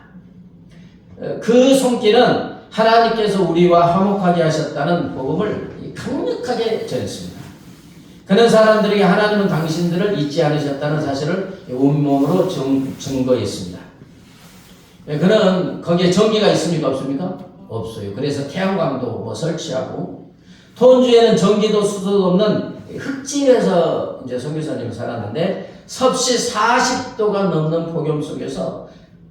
그 손길은 하나님께서 우리와 화목하게 하셨다는 복음을 강력하게 전했습니다. 그런 사람들에게 하나님은 당신들을 잊지 않으셨다는 사실을 온몸으로 증거했습니다. 그는 거기에 전기가 있습니까? 없습니까? 없어요. 그래서 태양광도 뭐 설치하고, 톤주에는 전기도 수도도 없는 흙집에서 이제 선교사님이 살았는데 섭씨 40도가 넘는 폭염 속에서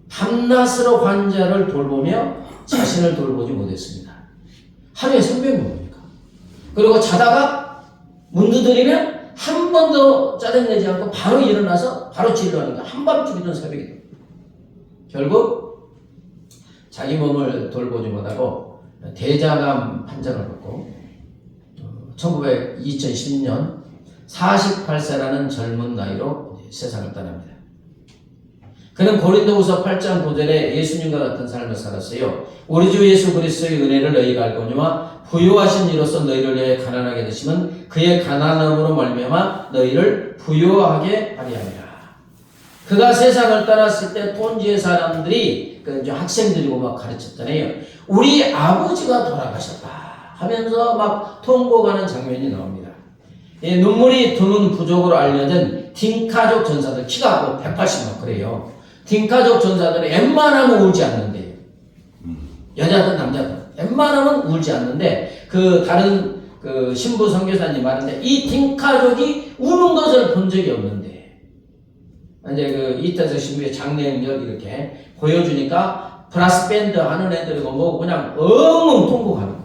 밤낮으로 환자를 돌보며 자신을 돌보지 못했습니다. 하루에 300명입니까? 그리고 자다가 문 두드리면 한 번도 짜증내지 않고 바로 일어나서 바로 치료하는 거. 한밤중이든 새벽이든. 결국 자기 몸을 돌보지 못하고 대장암 판정을 받고 2010년 48세라는 젊은 나이로 세상을 떠납니다. 그는 고린도후서 8장 9절에 예수님과 같은 삶을 살았어요. 우리 주 예수 그리스도의 은혜를 너희가 알거니와 부요하신 이로써 너희를 위해 가난하게 되심은 그의 가난함으로 말미암아 너희를 부요하게 하려 함이라. 그가 세상을 떠났을 때 톤지의 사람들이 이제 학생들이고 막 가르쳤잖아요. 우리 아버지가 돌아가셨다 하면서 막 통곡하는 장면이 나옵니다. 눈물이 드는 부족으로 알려진 딩카족 전사들, 키가 180막 그래요. 딩카족 전사들은 웬만하면 울지 않는데요. 여자든 남자든 웬만하면 울지 않는데 그 다른 그 신부 선교사님 말인데 이 딩카족이 우는 것을 본 적이 없는데 이제 그 이태석 신부의 장례행렬 이렇게 보여주니까 브라스 밴드 하는 애들이고 뭐고 그냥 엉엉 통곡하는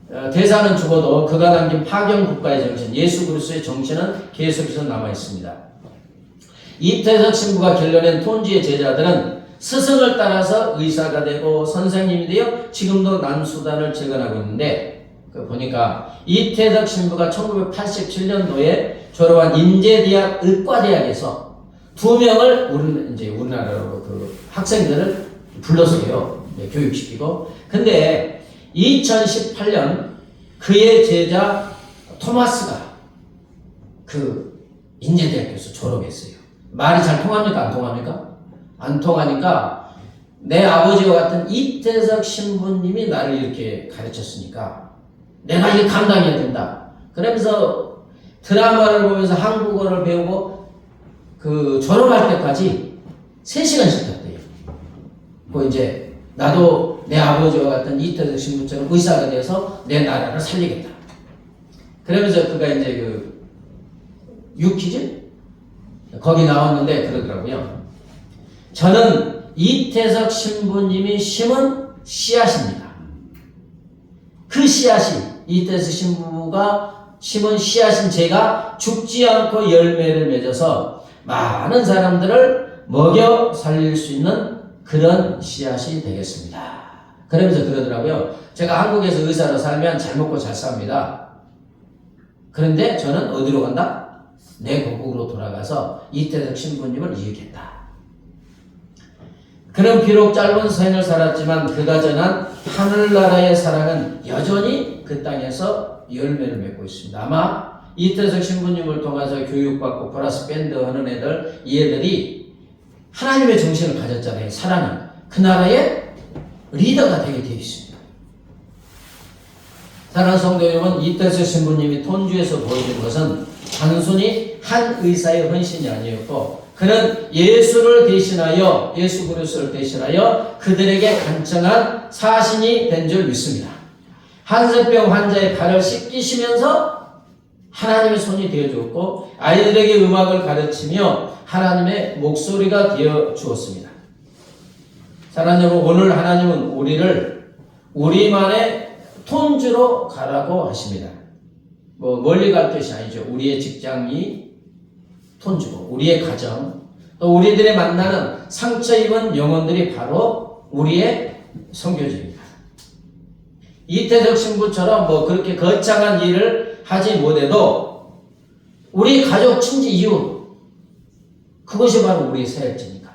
거예요. 대사는 죽어도 그가 남긴 파견 국가의 정신, 예수 그리스도의 정신은 계속해서 남아 있습니다. 이태석 신부가 길러낸 톤지의 제자들은 스승을 따라서 의사가 되고 선생님이 되어 지금도 남수단을 재건하고 있는데 보니까 이태석 신부가 1987년도에 졸업한 인제대학 의과대학에서 2명을 이제 우리나라로 그 학생들을 불렀어요. 교육시키고. 근데 2018년 그의 제자 토마스가 그 인제대학교에서 졸업했어요. 말이 잘 통합니까? 안 통합니까? 안 통하니까 내 아버지와 같은 이태석 신부님이 나를 이렇게 가르쳤으니까 내가 이게 감당해야 된다. 그러면서 드라마를 보면서 한국어를 배우고 그 졸업할 때까지 3시간씩 했대요. 그 이제 나도 내 아버지와 같은 이태석 신부처럼 의사가 돼서 내 나라를 살리겠다. 그러면서 그가 이제 그 유퀴즈 거기 나왔는데 그러더라고요. 저는 이태석 신부님이 심은 씨앗입니다. 그 씨앗이 이태석 신부가 심은 씨앗인 제가 죽지 않고 열매를 맺어서 많은 사람들을 먹여 살릴 수 있는 그런 씨앗이 되겠습니다. 그러면서 그러더라고요. 제가 한국에서 의사로 살면 잘 먹고 잘 삽니다. 그런데 저는 어디로 간다? 내 고국으로 돌아가서 이태석 신부님을 이기겠다. 그는 비록 짧은 생을 살았지만 그가 전한 하늘나라의 사랑은 여전히 그 땅에서 열매를 맺고 있습니다. 아마 이태석 신부님을 통해서 교육받고 브라스 밴드 하는 애들, 이 애들이 하나님의 정신을 가졌잖아요. 사랑은. 그 나라의 리더가 되게 되어 있습니다. 사랑하는 성도 여러분, 이태석 신부님이 톤주에서 보여준 것은 단순히 한 의사의 헌신이 아니었고 그는 예수를 대신하여 예수 그리스도를 대신하여 그들에게 간청한 사신이 된 줄 믿습니다. 한센병 환자의 발을 씻기시면서 하나님의 손이 되어주었고 아이들에게 음악을 가르치며 하나님의 목소리가 되어 주었습니다. 사랑하는 여러분, 오늘 하나님은 우리를 우리만의 톤주로 가라고 하십니다. 뭐 멀리 갈 뜻이 아니죠. 우리의 직장이 톤주고 우리의 가정 또 우리들의 만나는 상처 입은 영혼들이 바로 우리의 선교지입니다. 이태석 신부처럼 뭐 그렇게 거창한 일을 하지 못해도 우리 가족, 친지, 이웃 그것이 바로 우리의 사역지니까.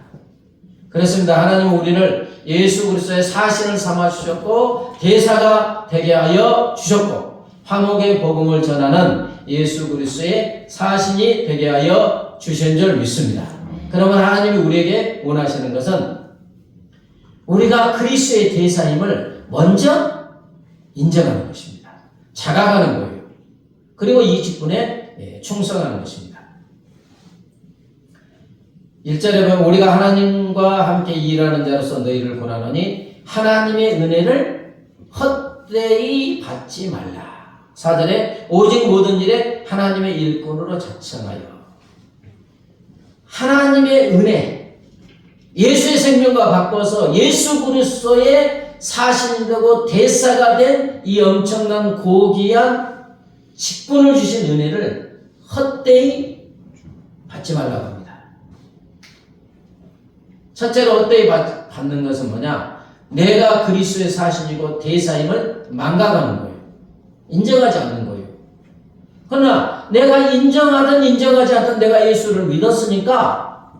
그렇습니다. 하나님은 우리를 예수 그리스도의 사신을 삼아 주셨고 대사가 되게 하여 주셨고 화목의 복음을 전하는 예수 그리스도의 사신이 되게 하여 주신 줄 믿습니다. 그러면 하나님이 우리에게 원하시는 것은 우리가 그리스도의 대사임을 먼저 인정하는 것입니다. 자각하는 거예요. 그리고 이 직분에 충성하는 것입니다. 1절에 보면 우리가 하나님과 함께 일하는 자로서 너희를 권하노니 하나님의 은혜를 헛되이 받지 말라. 4절에 오직 모든 일에 하나님의 일꾼으로 자청하여 하나님의 은혜, 예수의 생명과 바꿔서 예수 그리스도의 사신이 되고 대사가 된 이 엄청난 고귀한 직분을 주신 은혜를 헛되이 받지 말라고 합니다. 첫째로 헛되이 받는 것은 뭐냐? 내가 그리스도의 사신이고 대사임을 망각하는 거예요. 인정하지 않는 거예요. 그러나 내가 인정하든 인정하지 않든 내가 예수를 믿었으니까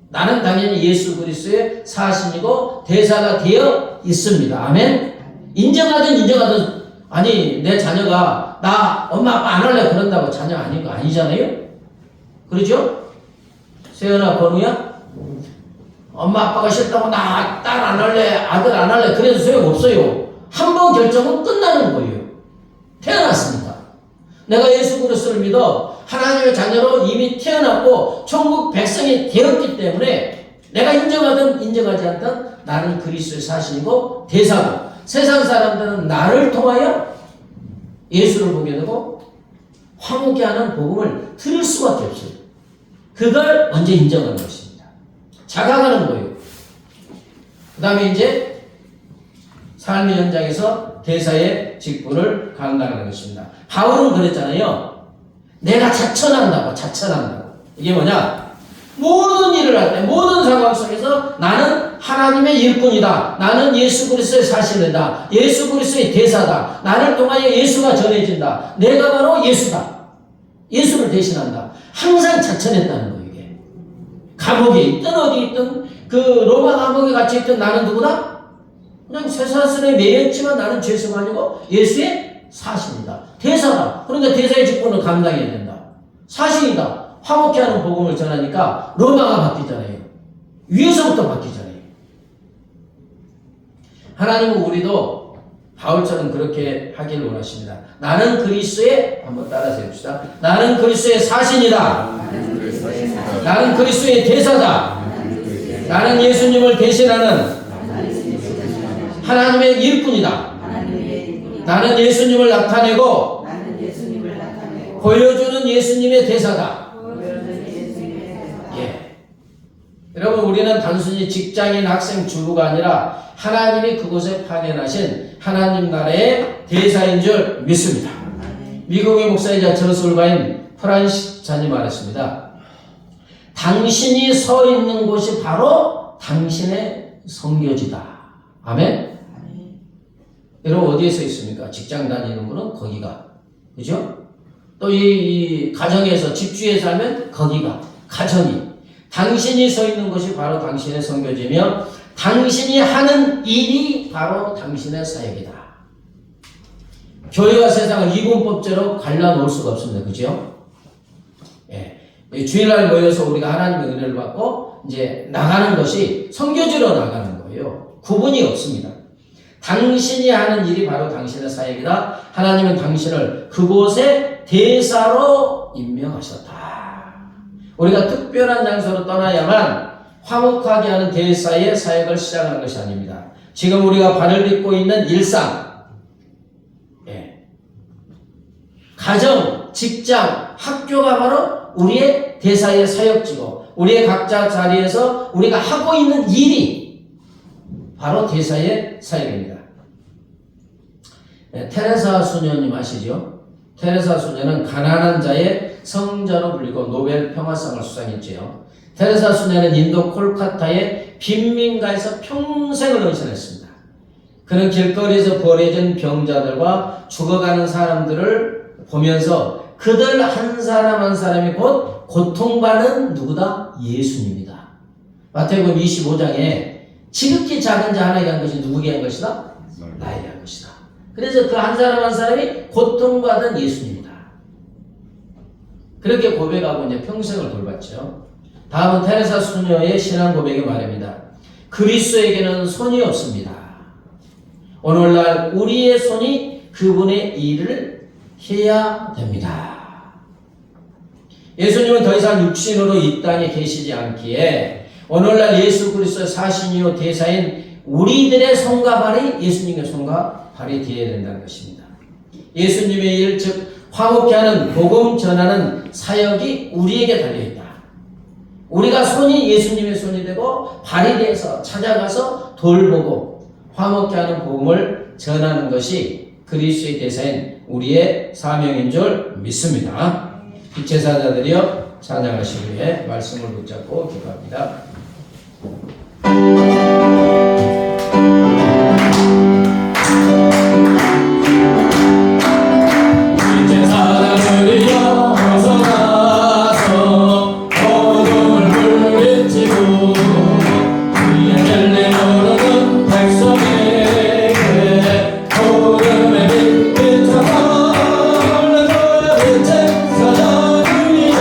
나는 당연히 예수 그리스도의 사신이고 대사가 되어 있습니다. 아멘? 인정하든 인정하든 아니 내 자녀가 나 엄마 아빠 안 할래 그런다고 자녀 아닌 거 아니잖아요? 그러죠? 세연아 건우야? 엄마 아빠가 싫다고 나 딸 안 할래 아들 안 할래 그래도 소용없어요. 한 번 결정은 끝나는 거예요. 태어났으니까. 내가 예수 그리스도를 믿어 하나님의 자녀로 이미 태어났고 천국 백성이 되었기 때문에 내가 인정하든 인정하지 않든 나는 그리스도의 사신이고 대사고 세상 사람들은 나를 통하여 예수를 보게 되고 화목해 하는 복음을 들을 수밖에 없어요. 그걸 먼저 인정하는 것입니다. 자각하는 거예요. 그 다음에 이제 삶의 현장에서 대사의 직분을 감당하는 것입니다. 바울은 그랬잖아요. 내가 자천한다고. 이게 뭐냐? 모든 일을 할 때, 모든 상황 속에서 나는 하나님의 일꾼이다. 나는 예수 그리스도의 사신이다. 예수 그리스도의 대사다. 나를 통하여 예수가 전해진다. 내가 바로 예수다. 예수를 대신한다. 항상 자천했다는 거예요, 이게. 감옥에 있든 어디 있든 그 로마 감옥에 갇혀 있든 나는 누구다? 그냥 쇠사슬에 매였지만 나는 죄수가 아니고 예수의 사신이다. 대사다. 그러니까 대사의 직분을 감당해야 된다. 사신이다. 화목해 하는 복음을 전하니까 로마가 바뀌잖아요. 위에서부터 바뀌잖아요. 하나님은 우리도 바울처럼 그렇게 하길 원하십니다. 나는 그리스도의 한번 따라서 해봅시다. 나는 그리스도의 사신이다. 나는 그리스도의 대사다. 나는 예수님을 대신하는 하나님의 일꾼이다. 나는 예수님을 나타내고 보여주는 예수님의 대사다. 예. 여러분 우리는 단순히 직장인, 학생, 주부가 아니라 하나님이 그곳에 파견하신 하나님 나라의 대사인 줄 믿습니다. 미국의 목사이자 저술가인 프란시스 잔이 말했습니다. 당신이 서 있는 곳이 바로 당신의 선교지다. 아멘? 여러분 어디에 서 있습니까? 직장 다니는 분은 거기가. 그죠? 또 이 가정에서 집주에 살면 거기가. 가정이. 당신이 서 있는 곳이 바로 당신의 선교지며 당신이 하는 일이 바로 당신의 사역이다. 교회와 세상을 이분법제로 갈라놓을 수가 없습니다. 그죠? 예. 주일날 모여서 우리가 하나님의 은혜를 받고 이제 나가는 것이 선교지로 나가는 거예요. 구분이 없습니다. 당신이 하는 일이 바로 당신의 사역이다. 하나님은 당신을 그곳에 대사로 임명하셨다. 우리가 특별한 장소로 떠나야만 화목하게 하는 대사의 사역을 시작하는 것이 아닙니다. 지금 우리가 발을 딛고 있는 일상, 가정, 직장, 학교가 바로 우리의 대사의 사역지고 우리의 각자 자리에서 우리가 하고 있는 일이 바로 대사의 사역입니다. 테레사 수녀님 아시죠? 테레사 수녀는 가난한 자의 성자로 불리고 노벨 평화상을 수상했지요. 테레사 수녀는 인도 콜카타의 빈민가에서 평생을 헌신했습니다. 그는 길거리에서 버려진 병자들과 죽어가는 사람들을 보면서 그들 한 사람 한 사람이 곧 고통받는 누구다? 예수님이다. 마태복음 25장에 지극히 작은 자 하나에게 한 것이 누구에게 한 것이다? 나에게 한 것이다. 그래서 그 한 사람 한 사람이 고통받은 예수님이다. 그렇게 고백하고 이제 평생을 돌봤죠. 다음은 테레사 수녀의 신앙 고백의 말입니다. 그리스도에게는 손이 없습니다. 오늘날 우리의 손이 그분의 일을 해야 됩니다. 예수님은 더 이상 육신으로 이 땅에 계시지 않기에 오늘날 예수 그리스도의 사신이요 대사인 우리들의 손과 발이 예수님의 손과 발이 되어야 된다는 것입니다. 예수님의 일, 즉 화목케 하는 복음 전하는 사역이 우리에게 달려있다. 우리가 손이 예수님의 손이 되고 발이 돼서 찾아가서 돌보고 화목케 하는 복음을 전하는 것이 그리스도의 대사인 우리의 사명인 줄 믿습니다. 빛의 사자들이여 찬양하시기 위해 말씀을 붙잡고 기도합니다. 빛의 사자들이여 어서 나서 어둠을 물리치고 그의 멜리 모르는 백성에게 어둠의 빛 비춰서 올려줘야 빛의 사자들이여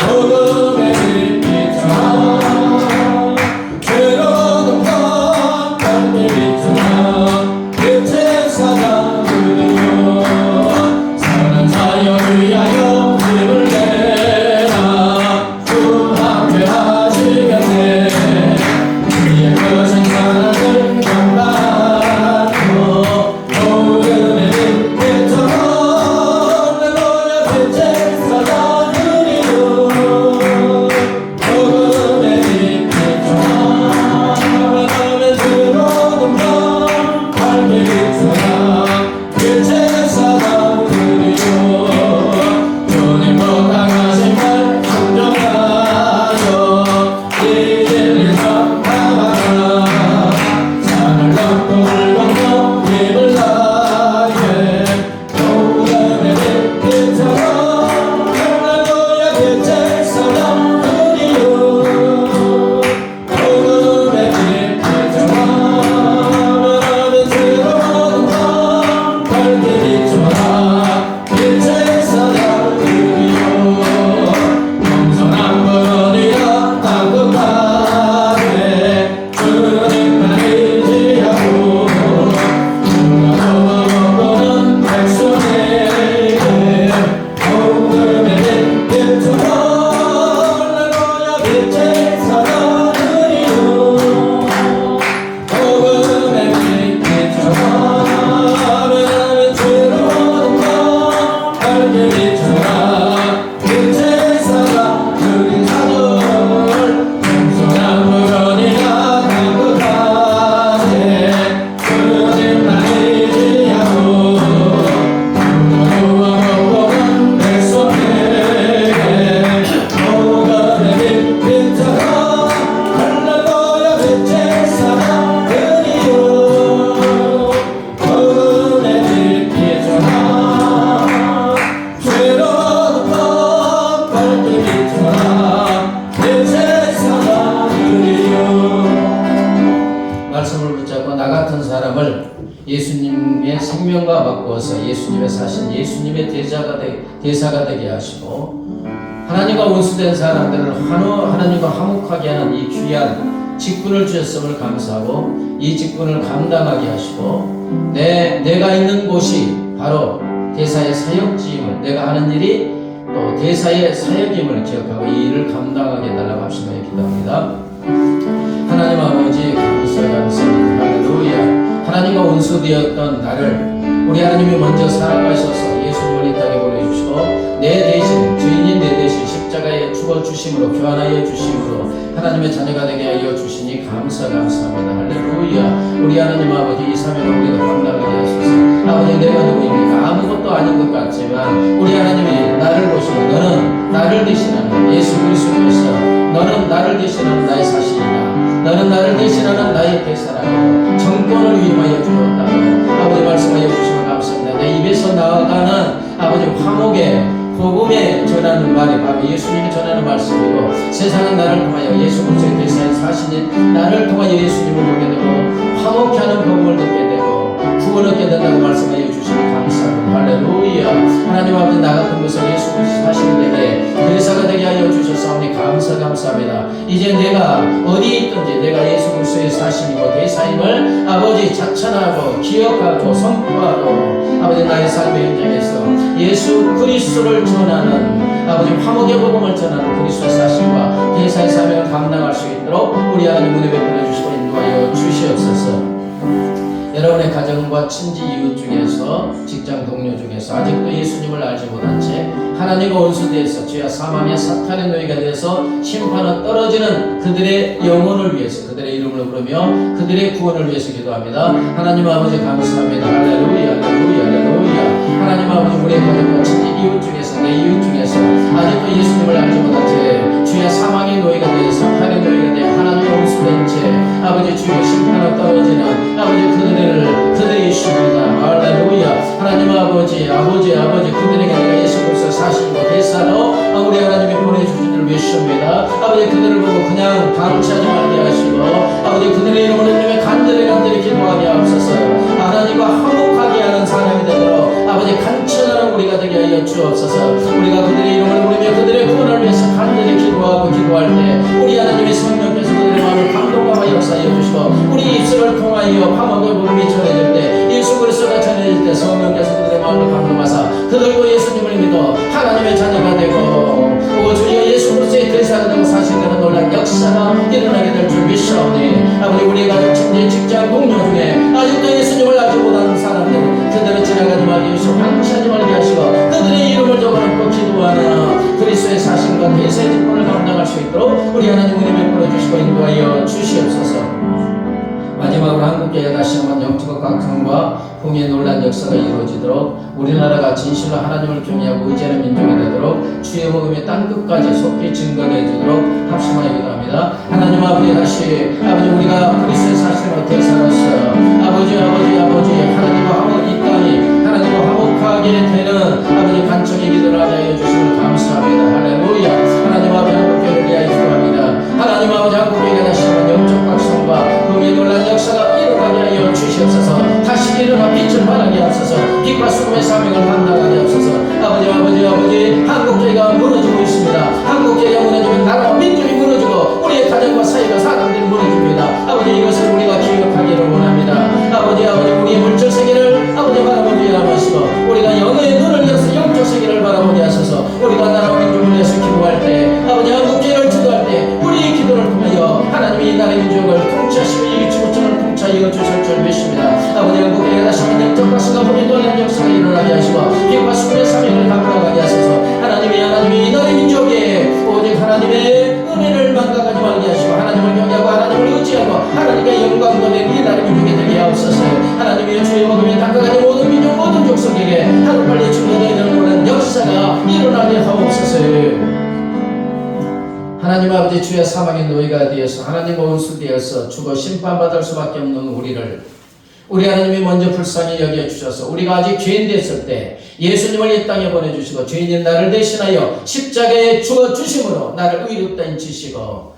어둠의 빛 비춰서 괴로운 밤 밝게 비추는 빛의 사자들이여 선한 자연을 위하여 힘을 내라 주 함께 하시겠네 주의 거신 사랑을 경배하고 어둠의 빛 비춰서 내놓여 빛의 사자들이여 어둠의 빛 비춰서 바람에 들어오는 밤 밝게 비추는 빛의 사자들이여 주님 거룩하신 말 순종하여 이 길을 전파하라 산을 넘고 물 건너 힘을 다해 어둠의 빛 비춰서 할렐루야 빛의 사자들이여 어둠의 빛 비춰라 바람에 들어오는 밤 밝게 비춰라 빛의 사자들이여 영선한 분이여 따뜻하게 주님만 의지하고 누가 보는 백성에게 어둠의 빛 비춰라 할렐루야 빛의 사자들이여 어둠의 빛 비춰라 바람에 들어오는 밤 밝게 비춰라 빛의 사자들이 사절 영선한 물건이라 따뜻하게 주님만 의지하고 누가 보는 백성에게 어둠의 빛 비춰라 할렐루야 빛의 사자들이여 어둠의 빛 비춰라 괴로운 밤 밝게 비춰라 빛의 사자들이여 말씀을 붙잡고 나 같은 사람을 예수님의 생명과 바꾸어서 예수님의 사신 예수님의 대사가 되게 하시고 하나님과 원수된 사람들을 하나님과 화목하게 하는 이 귀한 직분을 주셨음을 감사하고 이 직분을 감당하게 하시고 내가 있는 곳이 바로 대사의 사역지임을 내가 하는 일이 또 대사의 사역임을 기억하고 이 일을 감당하게 해달라고 합심하여 기도합니다. 하나님 아버지 감사합니다. 할렐루야. 하나님과 원수되었던 나를 우리 하나님이 먼저 사랑하셔서 예수님을 이 땅에 보내주시고 내 대신 주인인 내 대신 십자가에 죽어주심으로 교환하여 주심으로 하나님의 자녀가 되게 하여 주시니 감사합니다. 할렐루야. 우리 하나님 아버지 이 사명을 우리가 감당하게 하소서. 아버지 내가 누구입니까? 아무것도 아닌 것 같지만 우리 하나님이 나를 보시고 너는 나를 대신하는 예수 그리스도께서 너는 나를 대신하는 나의 사신이다. 너는 나를 대신하는 나의 대사라고 정권을 위임하여 주었다고 아버지 말씀하여 주시면 감사합니다. 내 입에서 나아가는 아버지 화목의 복음에 전하는 말이 바로 예수님이 전하는 말씀이고 세상은 나를 통하여 예수 그리스도의 대사인 사신인 나를 통하여 예수님을 보게 되고 화목케 하는 복음을 듣게 되고 구원 얻게 된다고 말씀하여 주시면 감사합니다. 할렐루야. 하나님 아버지, 나 같은 것을 예수 그리스도 사시는 데에 대사가 되게 하여 주셨사오니 감사합니다. 이제 내가 어디 있든지 내가 예수 그리스도의 사심이고 대사임을 아버지 자천하고 기억하고 선포하고 아버지 나의 삶의 현장에서 예수 그리스도를 전하는 아버지 화목의 복음을 전하는 그리스도의 사심과 대사의 사명을 감당할 수 있도록 우리 하나님 은혜 베풀어 주시고 인도하여 주시옵소서. 여러분의 가정과 친지 이웃 중에서 직장 동료 중에서 아직도 예수님을 알지 못한 채 하나님과 원수되어서 죄와 사망의 사탄의 노예가 되어서 심판은 떨어지는 그들의 영혼을 위해서 그들의 이름을 부르며 그들의 구원을 위해서 기도합니다. 하나님 아버지 감사합니다. 할렐루야 할렐루야 할렐루야. 하나님 아버지, 우리의 가정과 친지 이웃 중에서 내 이웃 중에서 아직도 예수님을 알지 못한 채 죄와 사망의 노예가 되어 사탄의 노예가 되어 하나님과 원수된 채 아버지 주의 심판은 떨어지는 아버지 그들의 이슈입니다. 할렐루야. 하나님 아버지 그들에게 내가 예수 그리스도 사신과 대사로 우리 하나님이 보내주신 줄 믿습니다. 아버지 그들을 보고 그냥 방치하지 말게 하시고 아버지 그들의 이름을 내며 간절히 기도하게 하옵소서. 하나님과 화목하게 하는 사람이 되도록 아버지 간청하는 우리가 되게 하여 주옵소서. 우리가 그들의 이름을 부르며 그들의 구원을 위해서 간절히 기도할 때 우리 하나님의 성령께서 그들의 마음을 감동하여 역사하여 주시고 우리 입술을 통하여 화목의 복음이 전해질 때 예수 그리스도가 전해질 때 성령께서 그들의 마음을 감동하사 그들도 예수님을 믿어 하나님의 자녀가 되고 주여 예수 그리스도의 대사가 되고 사실되는 놀라운 역사가 일어나게 될 줄 믿사오니 아버지, 우리 가족 친지 직장 동료 중에 아직도 예수님을 알지 못하는 사람들 그들은 지나가지 말게 하시고 방치하지 말게 하시고 그들의 이름을 적어놓고 기도하는 그리스도의 사신과 대세의 직분을 감당할 수 있도록 우리 하나님 은혜 베풀어 주시고 인도하여 주시옵소서. 마지막으로 한국교회가 다시 한번 영적인 각성과 풍의 놀란 역사가 이루어지도록 우리나라가 진실로 하나님을 경외하고 의지하는 민족이 되도록 주의 복음이 땅끝까지 속히 증거되도록 합심하여 기도합니다. 하나님 아버지, 다시 아버지 우리가 그리스도의 사실로 대사로서 아버지 하나님과 화목 이 땅이 하나님과 화목하게 되는 아버지 간청의 기도를 하여 주시면 감사합니다. 할렐루야. 하나님 아버지 한국교회를 위하여 기도합니다. 하나님 아버지 한국교회가 다시 한번 영적 각성과 풍의 놀란 역사가 일어나게 하여 주시옵소서. 다시 일어나 빛을 발하게 하옵소서. 빛과 수금의 사명을 감당하게 하옵소서. 아버지 한국교회가 무너지고 있습니다. 한국교회가 무너지면 나라와 민족이 무너지고 우리의 가정과 사회가 사람들이 무너집니다. 아버지, 이것을 우리가 기억하기를 원합니다. 아버지 우리의 물질 세계를 아버지 바라보게 하시고 우리가 영의 눈을 열어서 영적 세계를 바라보게 하셔서 우리가 나라와 민족을 위해서 기도할 때 아버지 한국교회를 주도할 때 우리의 기도를 통하여 하나님이 이 나라의 민족을 통치하시고 이 지구촌을 통치하여 주실 줄 믿습니다. 아버지 한국교회가 다시 한번 영적 각성과 복음의 놀라운 역사가 일어나게 하시고 빛과 수금의 사명을 감당하게 하소서. 하나님이 이 나라의 민족에 오직 하나님의 은혜를 망각하지 말게 하시고 하나님을 경외하고 하나님을 의지하고 하나님께 영광 돌리는 이 나라의 민족이 되게 하옵소서. 하나님의 주의 복음에 다가가는 모든 민족 모든 족속에게 하루빨리 증거되는 놀라운 역사가 일어나게 하옵소서. 하나님 아버지, 주의 사망의 노예가 되어서 하나님과 원수되어서 죽어 심판받을 수밖에 없는 우리 하나님이 먼저 불쌍히 여겨주셔서 우리가 아직 죄인 됐을 때 예수님을 이 땅에 보내주시고 죄인인 나를 대신하여 십자가에 죽어주심으로 나를 의롭다 인치시고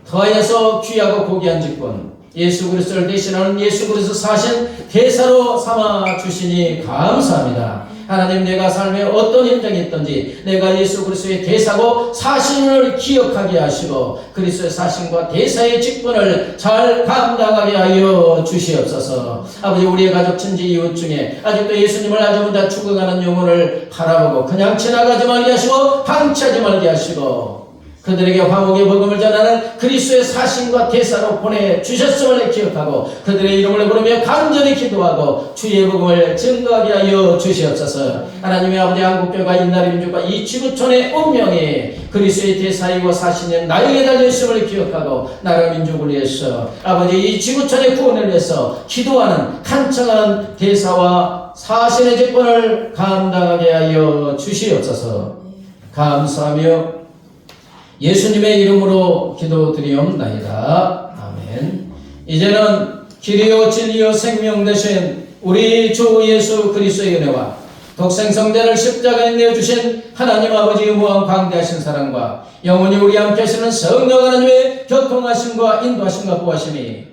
더하여서 귀하고 고귀한 직분 예수 그리스도를 대신하는 예수 그리스도 사신 대사로 삼아 주시니 감사합니다. 하나님, 내가 삶에 어떤 현장이 있든지 내가 예수 그리스도의 대사고 사신을 기억하게 하시고 그리스도의 사신과 대사의 직분을 잘 감당하게 하여 주시옵소서. 아버지, 우리의 가족 친지 이웃 중에 아직도 예수님을 알지 못하고 죽어가는 영혼을 바라보고 그냥 지나가지 말게 하시고 방치하지 말게 하시고 그들에게 화목의 복음을 전하는 그리스도의 사신과 대사로 보내주셨음을 기억하고 그들의 이름을 부르며 간절히 기도하고 주의 복음을 증거하게 하여 주시옵소서. 하나님의 아버지, 한국교회가 이 나라의 민족과 이 지구촌의 운명이 그리스도의 대사이고 사신인 나에게 달려있음을 기억하고 나라 민족을 위해서 아버지 이 지구촌의 구원을 위해서 기도하는 간청하는 대사와 사신의 직분을 감당하게 하여 주시옵소서. 감사하며 예수님의 이름으로 기도드리옵나이다. 아멘. 이제는 길이요 진리요 생명 되신 우리 주 예수 그리스도의 은혜와 독생성자를 십자가에 내어주신 하나님 아버지의 무한 광대하신 사랑과 영원히 우리 함께 하시는 성령 하나님의 교통하심과 인도하심과 보호하심이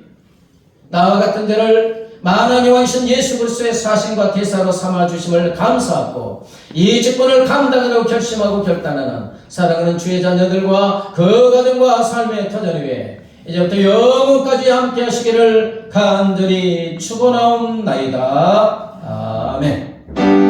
나와 같은 자를 만왕의 왕이신 예수 그리스도의 사신과 대사로 삼아주심을 감사하고 이 직분을 감당하려고 결심하고 결단하는 사랑하는 주의 자녀들과 그 가정과 삶의 터전 위에 이제부터 영원까지 함께 하시기를 간절히 축원하옵나이다. 아멘.